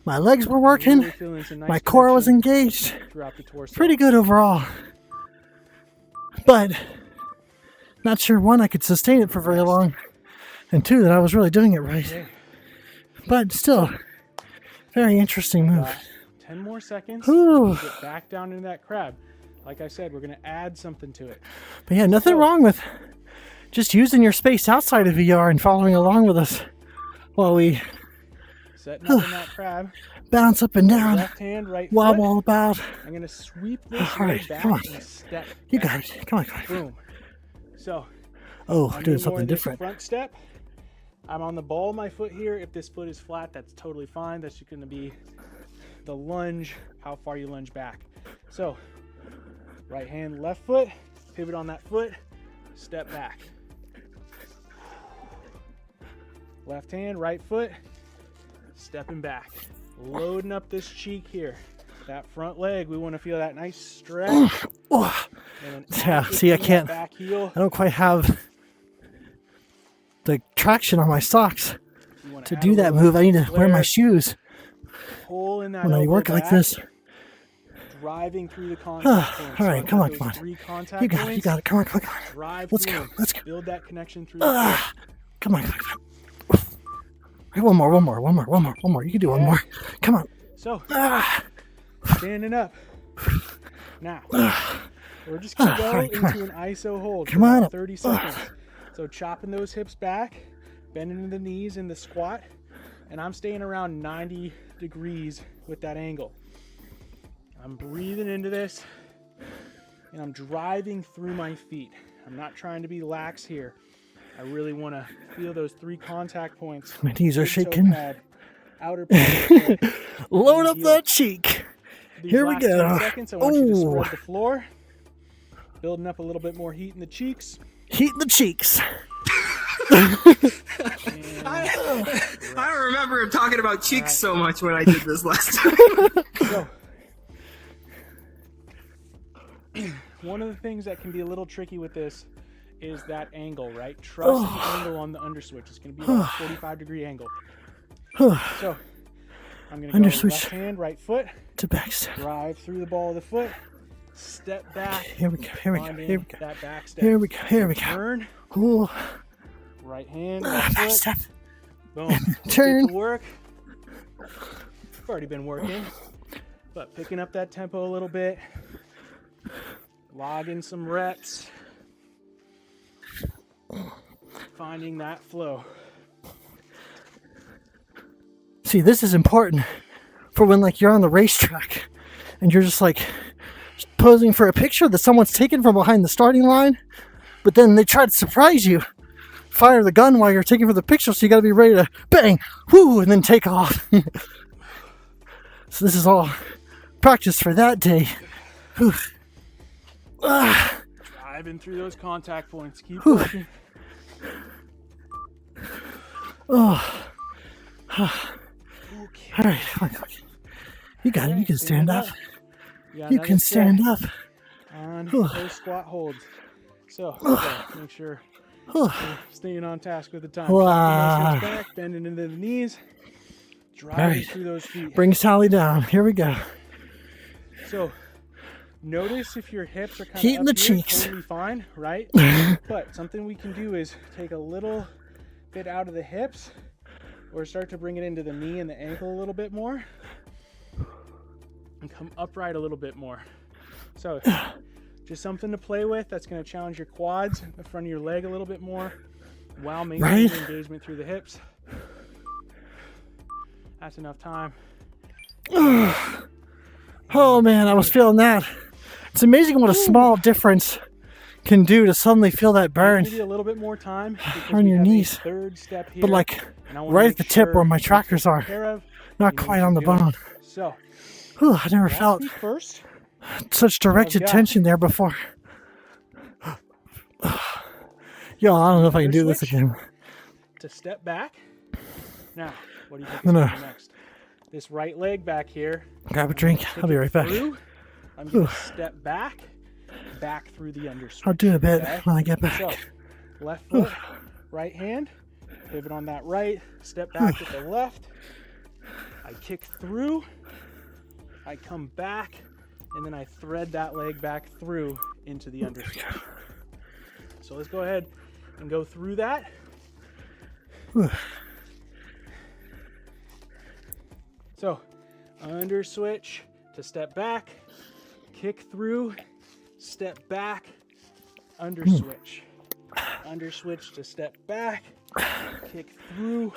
My legs were working. Really feeling some nice My core was connection engaged. throughout the torso. Pretty good overall. But not sure, one, I could sustain it for very long. And two, that I was really doing it right. Okay. But still, very interesting move. 10 more seconds. Whew. Get back down into that crab. Like I said, we're going to add something to it. But yeah, nothing wrong with just using your space outside of VR and following along with us while we Setting up in that crab. bounce up and down, Left hand, right foot. wobble about. I'm going to sweep this All right, leg back come on. and step You back. got it. Come on, come on. Boom. So, Oh, I'm doing doing more something of this different. front step. I'm on the ball of my foot here. If this foot is flat, that's totally fine. That's just going to be the lunge, how far you lunge back. So, right hand, left foot, pivot on that foot, step back. Left hand, right foot, stepping back. Loading up this cheek here. That front leg, we want to feel that nice stretch. Oh, And yeah, see, I can't. Back heel. I don't quite have the traction on my socks. wanna To add do a that little move, I need to wear my flare, shoes pull in that when I elbow work like back, this. driving through the contact points. All So right, I've come got on, those come on. 3 contact You got it, you points. got it. Come on, come on, come on. Drive Let's through go, them. let's go. Build that connection through the foot. Come on, come on, come on. Hey, one more. You can do one Yeah. more. Come on. So, Ah, standing up. Now, we're just going to go all right, come into an ISO hold Come for on about up. 30 seconds. So chopping those hips back, bending the knees in the squat, and I'm staying around 90 degrees with that angle. I'm breathing into this, and I'm driving through my feet. I'm not trying to be lax here. I really want to feel those 3 contact points. My knees are Big toe shaking. pad, outer pad of the foot, Load and up heel. that cheek. These Here we last go. 10 seconds, I want you to Oh. spread the floor, building up a little bit more heat in the cheeks. Heat in the cheeks. I don't remember him talking about cheeks so much when I did this last time. So, one of the things that can be a little tricky with this is that angle, right? Trust the angle on the underswitch. It's going to be about a 45-degree angle. So, I'm going to go Underswitch. left hand, right foot, To backstep. drive through the ball of the foot, step back, Here we go, here we go, find here we in go. that back step. Here we go, here we go. Turn, Ooh, right hand, left foot, backstep. boom. Turn. Get to work. I've already been working, but picking up that tempo a little bit, logging some reps, finding that flow. See, this is important for when like you're on the racetrack and you're just like posing for a picture that someone's taken from behind the starting line, but then they try to surprise you, fire the gun while you're taking for the picture, so you got to be ready to bang, whoo, and then take off. So this is all practice for that day. Whew. Driving through those contact points. Keep working. All right, come on. You got it. You can stand up. Yeah, You can stand up. on those squat holds. So, make sure you're staying on task with the time. Wow. Nice hips back, bending into the knees, driving All right. through those feet. Bring Sally down. Here we go. So, notice if your hips are kind Heat of in up the here, cheeks. totally fine, right? But something we can do is take a little bit out of the hips, or start to bring it into the knee and the ankle a little bit more, and come upright a little bit more. So, just something to play with. That's going to challenge your quads, the front of your leg a little bit more, while maintaining Right. engagement through the hips. That's enough time. Oh man, I was feeling that. It's amazing what a small difference can do to suddenly feel that burn. Give you a little bit more time because On we your have a knees. third step here, But like and I wanna right make at the tip sure where my we trackers take are, care of. not You know quite what on the you're doing. bone. So, Whew, I never last felt week first. such directed got. tension there before. Yo, I don't know if I can do this Switch. again. To step back. Now, what do you think I'm is gonna- coming next? This right leg back here. Grab a drink. Take I'll be it right back. through. I'm going to step back through the underswitch. I'll do a bit Okay? when I get back. So, left foot, right hand, pivot on that right, step back with the left. I kick through, I come back, and then I thread that leg back through into the underswitch. So let's go ahead and go through that. So, underswitch to step back, kick through, step back, underswitch. Underswitch to step back, kick through,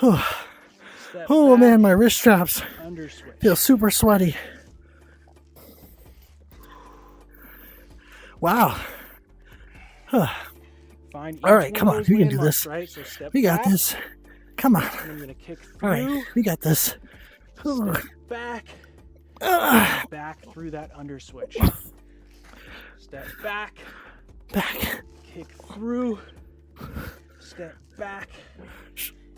step Oh back, man, my wrist straps underswitch. feel super sweaty. Wow. Find All right, each come one on, of we those can do landmarks, this. Right? So step We got back, this. Come on. and I'm gonna kick All through, right, we got this. step back, back through that underswitch. Step back, Back. kick through, step back,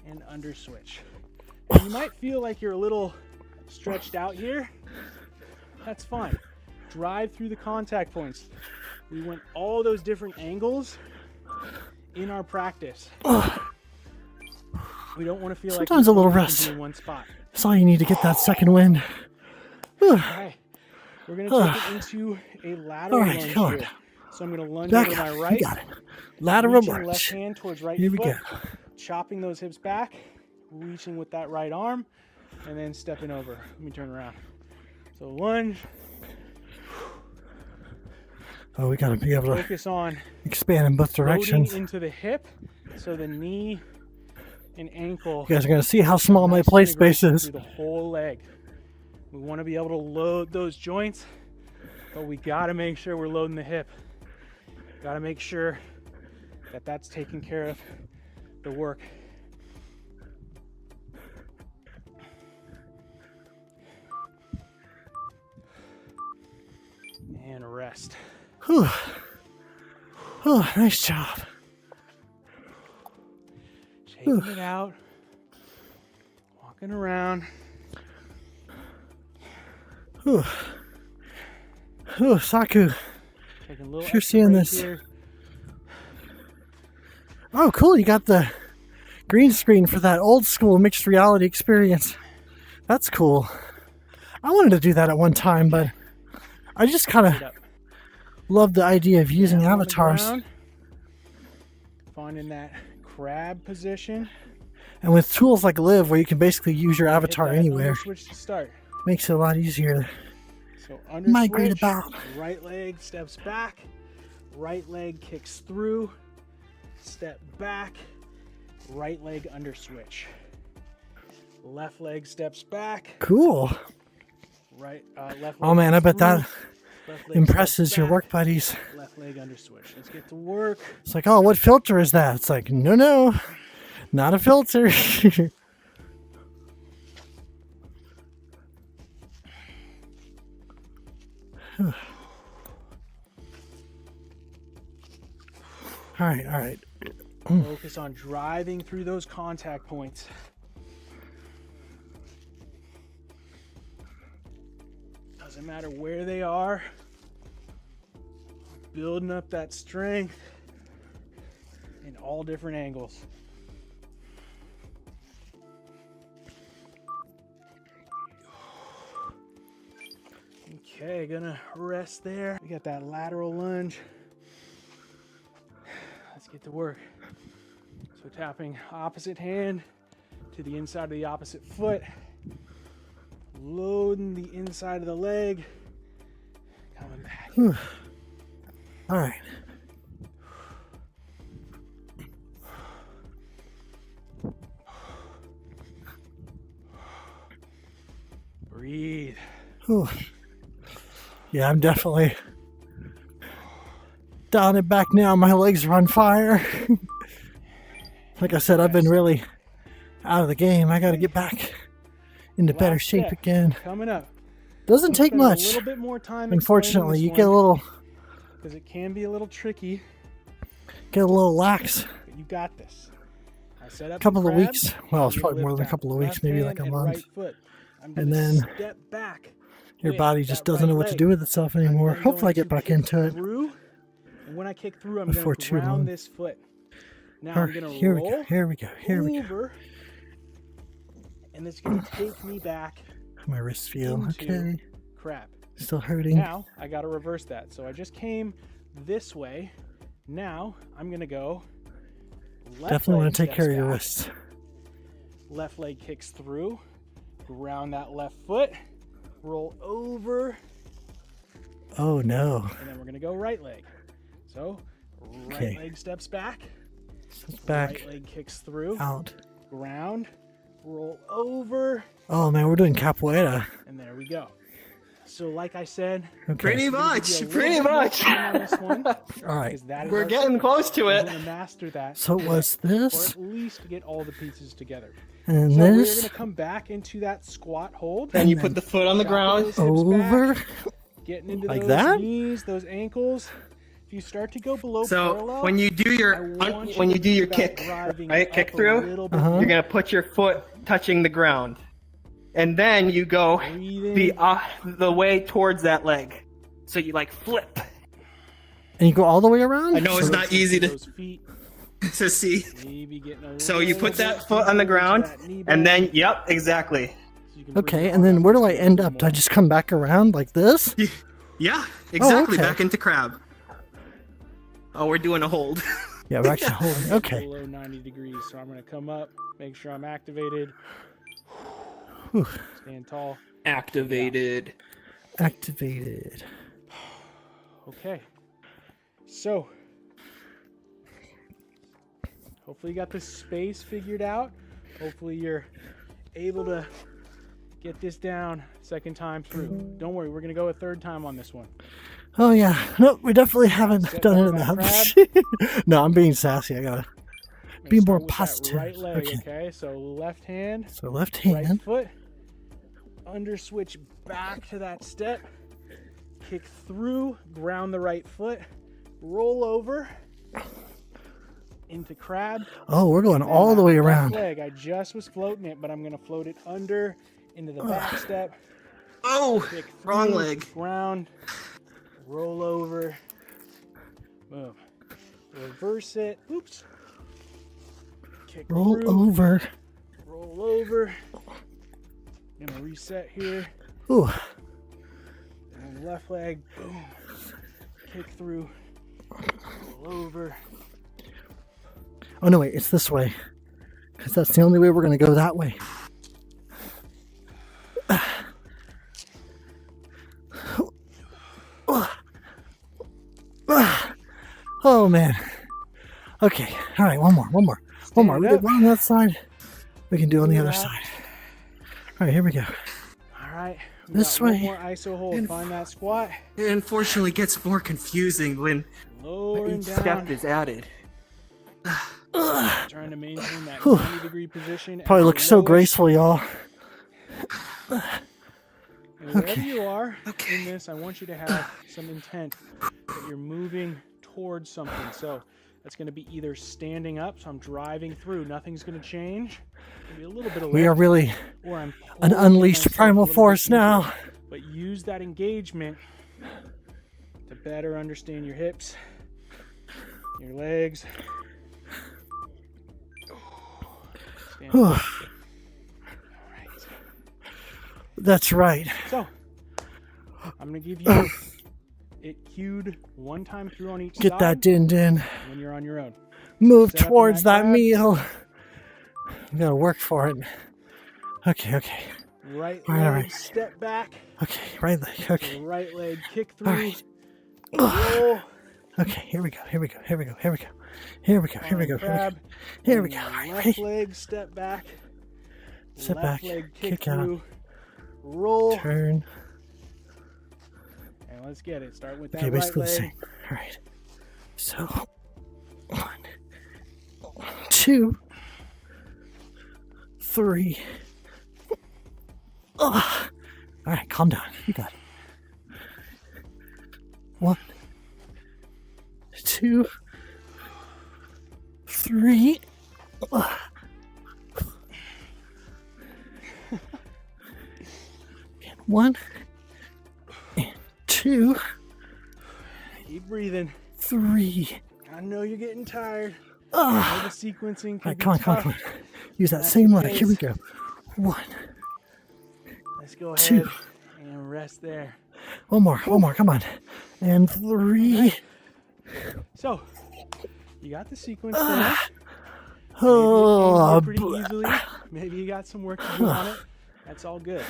and underswitch. You might feel like you're a little stretched out here. That's fine. Drive through the contact points. We went all those different angles in our practice. We don't want to feel Sometimes like a little we're rest. in one spot. That's all you need to get that second wind. Whew. Okay, we're gonna take it into a lateral All right, lunge come on. here. So I'm gonna lunge Back over my up. right, You got it. Lateral reaching left lunge. hand towards right Here we foot, go. chopping those hips back, reaching with that right arm, and then stepping over. Let me turn around. So lunge, Oh, we gotta be able to focus on expand in both directions. loading into the hip, so the knee and ankle. You guys are gonna see how small my nice play space integration is. through the whole leg. We want to be able to load those joints, but we got to make sure we're loading the hip. Got to make sure that that's taking care of the work. And rest. Whew. Oh, nice job. Shaking it out. Walking around. Whew. Whew, Saku. Taking a little If you're extra seeing break this. here. Oh, cool. You got the green screen for that old school mixed reality experience. That's cool. I wanted to do that at one time, but I just kind of Sit up. love the idea of using Down on the avatars. ground. Finding that crab position. And with tools like Live, where you can basically use your Hit avatar that anywhere, under switch to start. makes it a lot easier. So under Migrate switch, about. right leg steps back, right leg kicks through, step back, right leg under switch. Left leg steps back, Cool. right left leg Oh man, I kicks bet that through, left leg impresses steps your back, work buddies. Left leg under switch. Let's get to work. It's like, oh, what filter is that? It's like, no, not a filter. All right. Focus on driving through those contact points. Doesn't matter where they are. Building up that strength in all different angles. Okay, gonna rest there. We got that lateral lunge. Let's get to work. So tapping opposite hand to the inside of the opposite foot. Loading the inside of the leg. Coming back. All right. Breathe. Whew. Yeah, I'm definitely down and back now. My legs are on fire. Like I said, I've been really out of the game. I got to get back into better Last shape step again. Coming up. Doesn't take Spend much. A little bit more time. Unfortunately, you get a little because it can be a little tricky. lax. But you got this. I set up A couple the of crabs. weeks. Well, it's I'm gonna probably more lift than a that couple of weeks, left maybe hand like a and month. right foot. I'm And gonna then step back. Your with body just that doesn't know right what to leg. do with itself I'm anymore. then Hopefully, I going get to back kick into it. through, and when I kick through, I'm Before going to too long. ground this foot. Now All I'm right, going to here we roll go. Here we go. Here we go. over, and it's going to take me back How my wrists feel. into Okay. crab. Still hurting. Now I got to reverse that. So I just came this way. Now I'm going to go left Definitely leg want to take steps care of your back. wrists. Left leg kicks through, ground that left foot, roll over, Oh no. and then we're gonna go right leg. So right Okay. leg steps back, It's back. right leg kicks through, Out. ground, roll over, Oh man, we're doing capoeira. and there we go. So like I said, Okay. Pretty I'm gonna give much. you a Pretty little bit more much. time on this one, All right. because that is We're our getting secret. close to We're it. gonna master that. So it was Or this, at least get all the pieces together. and So we're this, gonna come back into that squat hold. And you put the foot on the Drop ground. those hips back. over. Getting into Like those that? knees, those ankles. If you start to go below So parallel, when you do I your want when you do your that kick, driving right? up Kick a through. little bit Uh-huh. You're gonna put your foot touching the ground, and then you go Breathing. the way towards that leg. So you like flip. And you go all the way around? I know it's So- not easy to. Those feet to see. Maybe getting a So you little put that bit foot on the deeper into ground, that knee and then, bend, yep, exactly. so you can bring Okay, your and then arm where up do I just a end little up? Do I more. just come back around like this? Yeah, exactly. okay. Back into crab. Oh, we're doing a hold. Yeah, we're actually holding. Okay. Below 90 degrees, so I'm gonna come up, make sure I'm activated. Whew. Stand tall. Activated. Activated. Okay. So, hopefully you got this space figured out. Hopefully you're able to get this down second time through. Don't worry, we're gonna go a third time on this one. Oh yeah. No, we definitely haven't Set done back it that enough. No, I'm being sassy. I gotta I'm be gonna more start with that positive. right leg, Okay. okay? So left hand, So left right hand. foot, under switch back to that step, kick through, ground the right foot, roll over into crab. Oh, we're going Then all the that way left around. leg, I just was floating it, but I'm gonna float it under into the back step, Oh, kick wrong through, leg. ground, roll over, boom, reverse it, oops, kick Roll through, over. roll over, gonna reset here, Ooh. and left leg, boom, kick through, roll over, Oh no, wait. It's this way. Because that's the only way we're gonna go that way. Oh man. Okay. All right. One more. We Stand did up. one on that side. We can do on the other Stand up. side. All right. Here we go. all right, we This got one way. more ISO hold, find that squat, It unfortunately gets more confusing when lower and each step down, is added. trying to maintain that 90-degree position. at Probably your looks so lowest. graceful, y'all. And wherever Okay. you are in this, I want you to have some intent that you're moving towards something. So that's going to be either standing up, so I'm driving through, nothing's going to change. Maybe a little bit of We are lift, really or I'm an pulling unleashed myself a primal little bit force deeper. now. But use that engagement to better understand your hips, your legs. Stand Whew. up. All right. That's right. So, I'm going to give you it cued one time through on each Get side that din. when you're on your own. Move Set up in towards that that crab. meal. We gotta work for it. Okay. Right All leg, right. step back. Okay. Right leg. The Okay. right leg, kick All through. right. Roll. Okay. Here we go. On Here we go. crab. Here we And go. All right. Left Ready? leg, step back. Step Left back, leg, kick kick out. through. Roll. Turn. And let's get it. Start with that Okay. right Basically the leg. same. All right. So 1, 2, 3. Ugh. All right. Calm down. You got it. 1, 2, 3. Ugh. And 1 and 2, Keep breathing. 3. I know you're getting tired. Ugh. I know the sequencing All can right, be come tough. on. Use that That's same the leg. Here we pace. go. 1. Let's go Two. ahead and rest there. One more. Come on. And 3. So, you got the sequence there. Oh, Maybe it came pretty easily. Maybe you got some work to do on it. That's all good.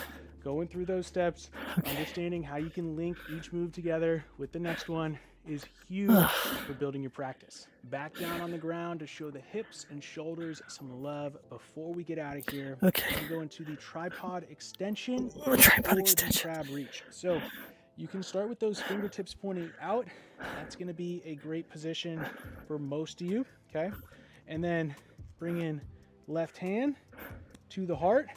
Going through those steps, understanding how you can link each move together with the next one is huge for building your practice. Back down on the ground to show the hips and shoulders some love before we get out of here. Okay. We go into the tripod extension Tripod or extension. the crab reach. So you can start with those fingertips pointing out. That's going to be a great position for most of you, okay? And then bring in left hand to the heart,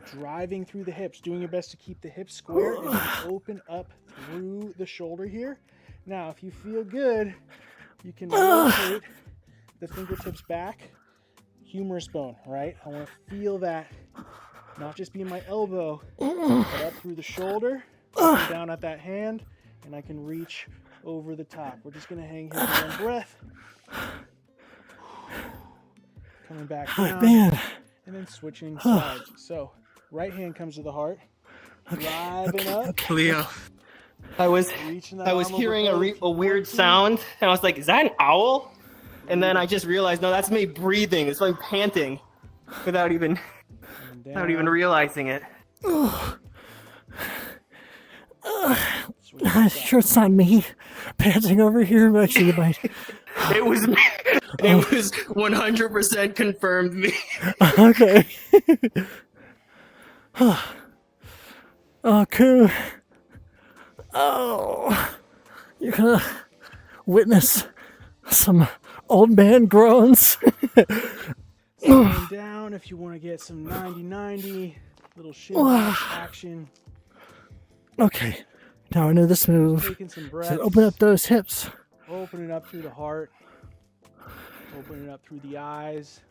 driving through the hips, doing your best to keep the hips square and then open up through the shoulder here. Now, if you feel good, you can rotate the fingertips back, humerus bone, right? I want to feel that not just be in my elbow, but up through the shoulder, up and down at that hand, and I can reach over the top. We're just going to hang here for one breath. coming back Oh, down, man. and then switching sides. So, right hand comes to the heart, driving up, Leo, reaching that I was arm hearing over a weird sound, and I was like, "Is that an owl?" And then I just realized, no, that's me breathing. It's like panting, without even realizing it. Sure, it's not me panting over here. Actually, it might. It was me. It was 100% confirmed me. Okay. Oh, cool. Oh, you're gonna witness some old man groans. Slowing down if you want to get some 90-90, little shin action. Okay, now I know this move. Taking some So breaths. open up those hips. Open it up through the heart. Open it up through the eyes.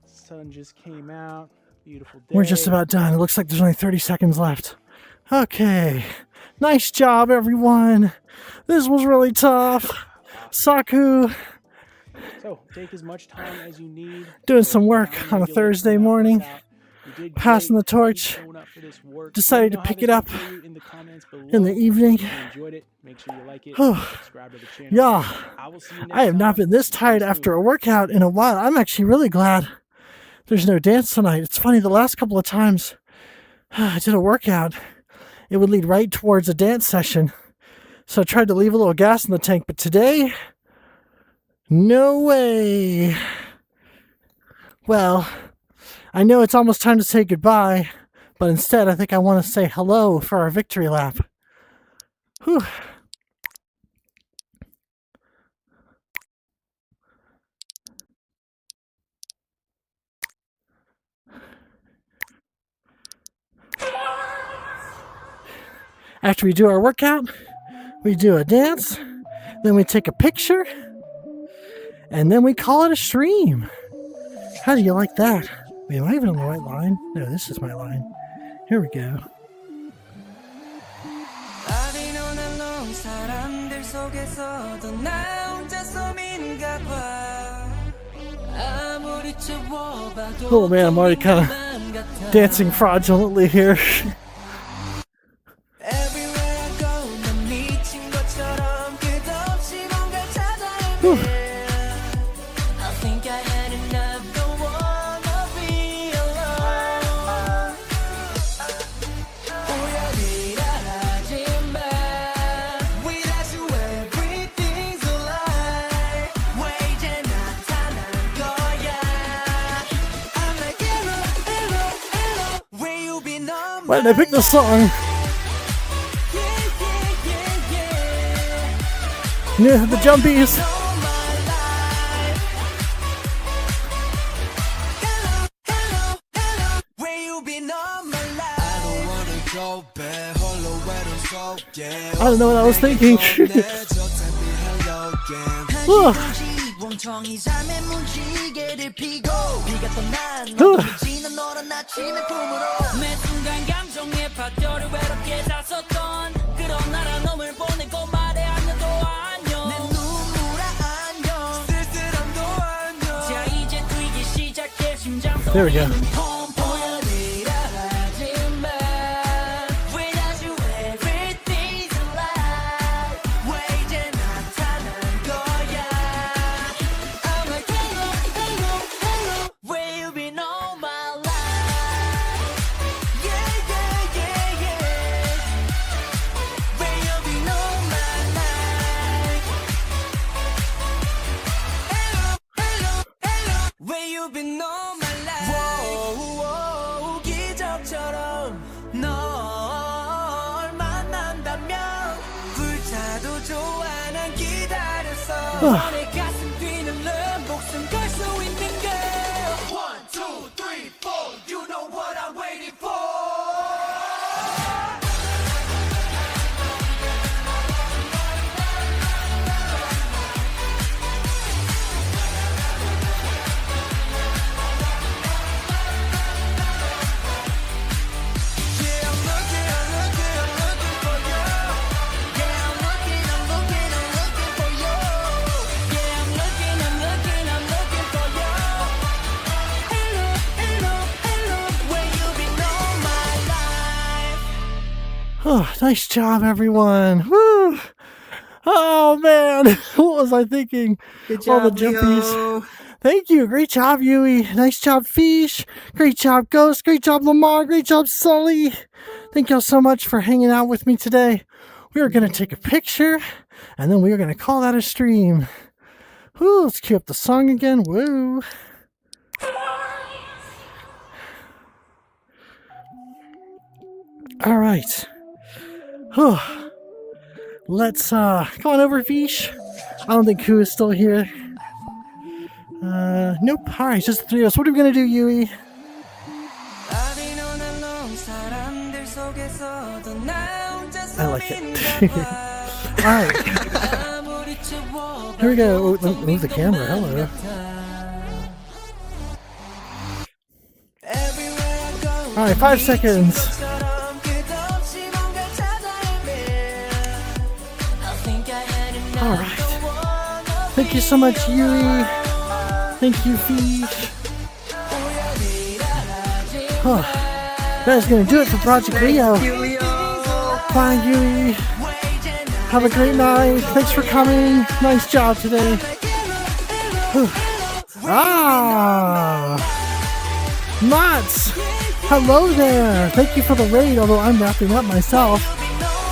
Sun just came out. Beautiful day. We're just about done. It looks like there's only 30 seconds left. Okay. Nice job, everyone. This was really tough. Saku, So take as much time as you need. doing some work on a Thursday morning. Passing the torch. Decided to pick it up in the evening. Enjoyed it. Make sure you like it. Subscribe to the channel. Yeah, I will see you next I have not time. been this tired after a workout in a while. I'm actually really glad there's no dance tonight. It's funny, the last couple of times I did a workout, it would lead right towards a dance session. So I tried to leave a little gas in the tank, but today, no way. Well, I know it's almost time to say goodbye, but instead I think I want to say hello for our victory lap. Whew. After we do our workout, we do a dance, then we take a picture, and then we call it a stream. How do you like that? Wait, am I even on the right line? No, this is my line. Here we go. Oh man, I'm already kind of dancing fraudulently here. Whew. Why did I pick this song? Yeah, the jumpies. I don't know what I was thinking. There we go. Oh, nice job, everyone. Woo. Oh, man. What was I thinking? Good All the job, jumpies. Leo. Thank you. Great job, Yui. Nice job, Fish. Great job, Ghost. Great job, Lamar. Great job, Sully. Thank y'all so much for hanging out with me today. We are going to take a picture, and then we are going to call that a stream. Woo, let's cue up the song again. Woo. All right. Whew. Let's come on over, Vish. I don't think Ku is still here. Nope. All right, just the three of us. What are we gonna do, Yui? I like it. All right. Here we go. Oh, move the camera. Hello. All right, 5 seconds. All right. Thank you so much, Yui. Thank you, Fish. Huh. That is going to do it for Project Leo. Bye, Yui. Have a great night. Thanks for coming. Nice job today. Whew. Mats. Hello there. Thank you for the raid, although I'm wrapping up myself.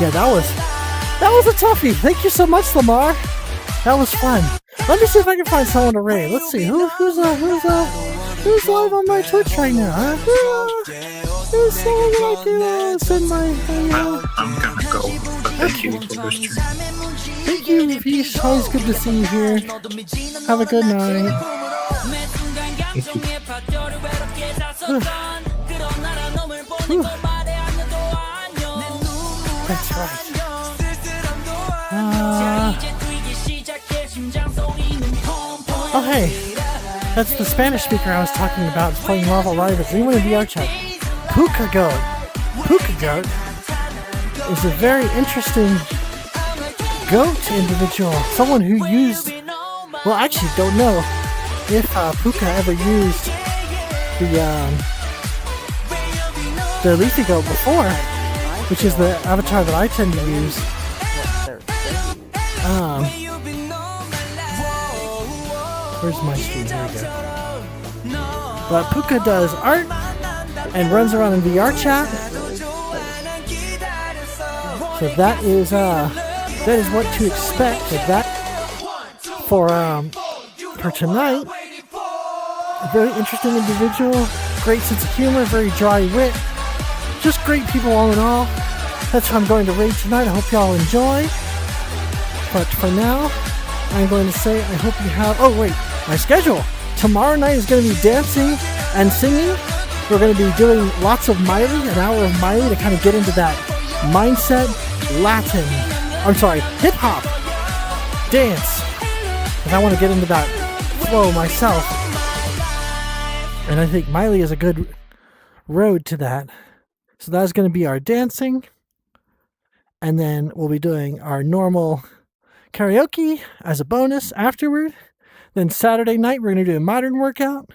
Yeah, that was a toughie. Thank you so much, Lamar. That was fun. Let me see if I can find someone to raid. Let's see who's live on my Twitch right now. Huh? Who's someone that I can send my? I'm gonna go. But thank you for the stream. Thank you, Vish. Always good to see you here. Have a good night. That's right. Oh, hey. That's the Spanish speaker I was talking about. It's playing Marvel Rivals. Anyone in VR chat? Puka Goat. Puka Goat is a very interesting goat individual. Someone who used... Well, I actually don't know if Puka ever used the Leafy Goat before, which is the avatar that I tend to use. Where's my stream? Here we go. But Puka does art and runs around in VR chat. So that is what to expect of that for tonight. A very interesting individual, great sense of humor, very dry wit. Just great people all in all. That's how I'm going to raid tonight. I hope y'all enjoy. But for now, I'm going to say I hope you have... Oh, wait. My schedule. Tomorrow night is going to be dancing and singing. We're going to be doing lots of Miley, an hour of Miley to kind of get into that mindset, hip-hop, dance. Because I want to get into that flow myself. And I think Miley is a good road to that. So that's going to be our dancing. And then we'll be doing our normal karaoke as a bonus afterward. Then Saturday night, we're going to do a modern workout,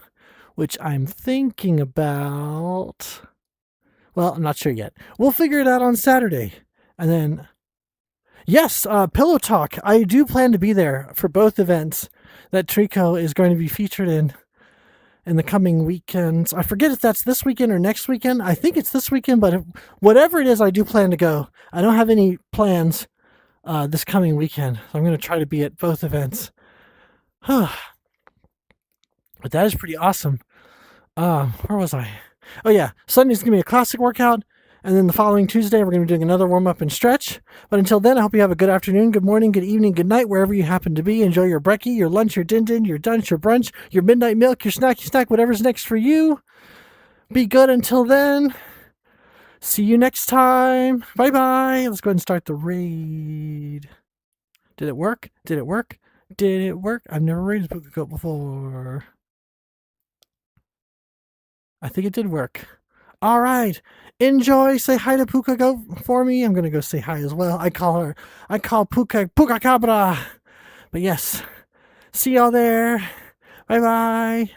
which I'm thinking about. Well, I'm not sure yet. We'll figure it out on Saturday. And then, yes, Pillow Talk. I do plan to be there for both events that Trico is going to be featured in the coming weekends. I forget if that's this weekend or next weekend. I think it's this weekend, but whatever it is, I do plan to go. I don't have any plans this coming weekend. So I'm going to try to be at both events. But that is pretty awesome. Where was I? Oh yeah, Sunday's going to be a classic workout, and then the following Tuesday we're going to be doing another warm-up and stretch. But until then, I hope you have a good afternoon, good morning, good evening, good night, wherever you happen to be. Enjoy your brekkie, your lunch, your din-din, your dunch, your brunch, your midnight milk, your snacky snack, whatever's next for you. Be good until then. See you next time. Bye-bye. Let's go ahead and start the raid. Did it work? Did it work? Did it work? I've never raided Puka Goat before. I think it did work. All right. Enjoy. Say hi to Puka Goat for me. I'm going to go say hi as well. I call Puka Cabra. But yes. See y'all there. Bye-bye.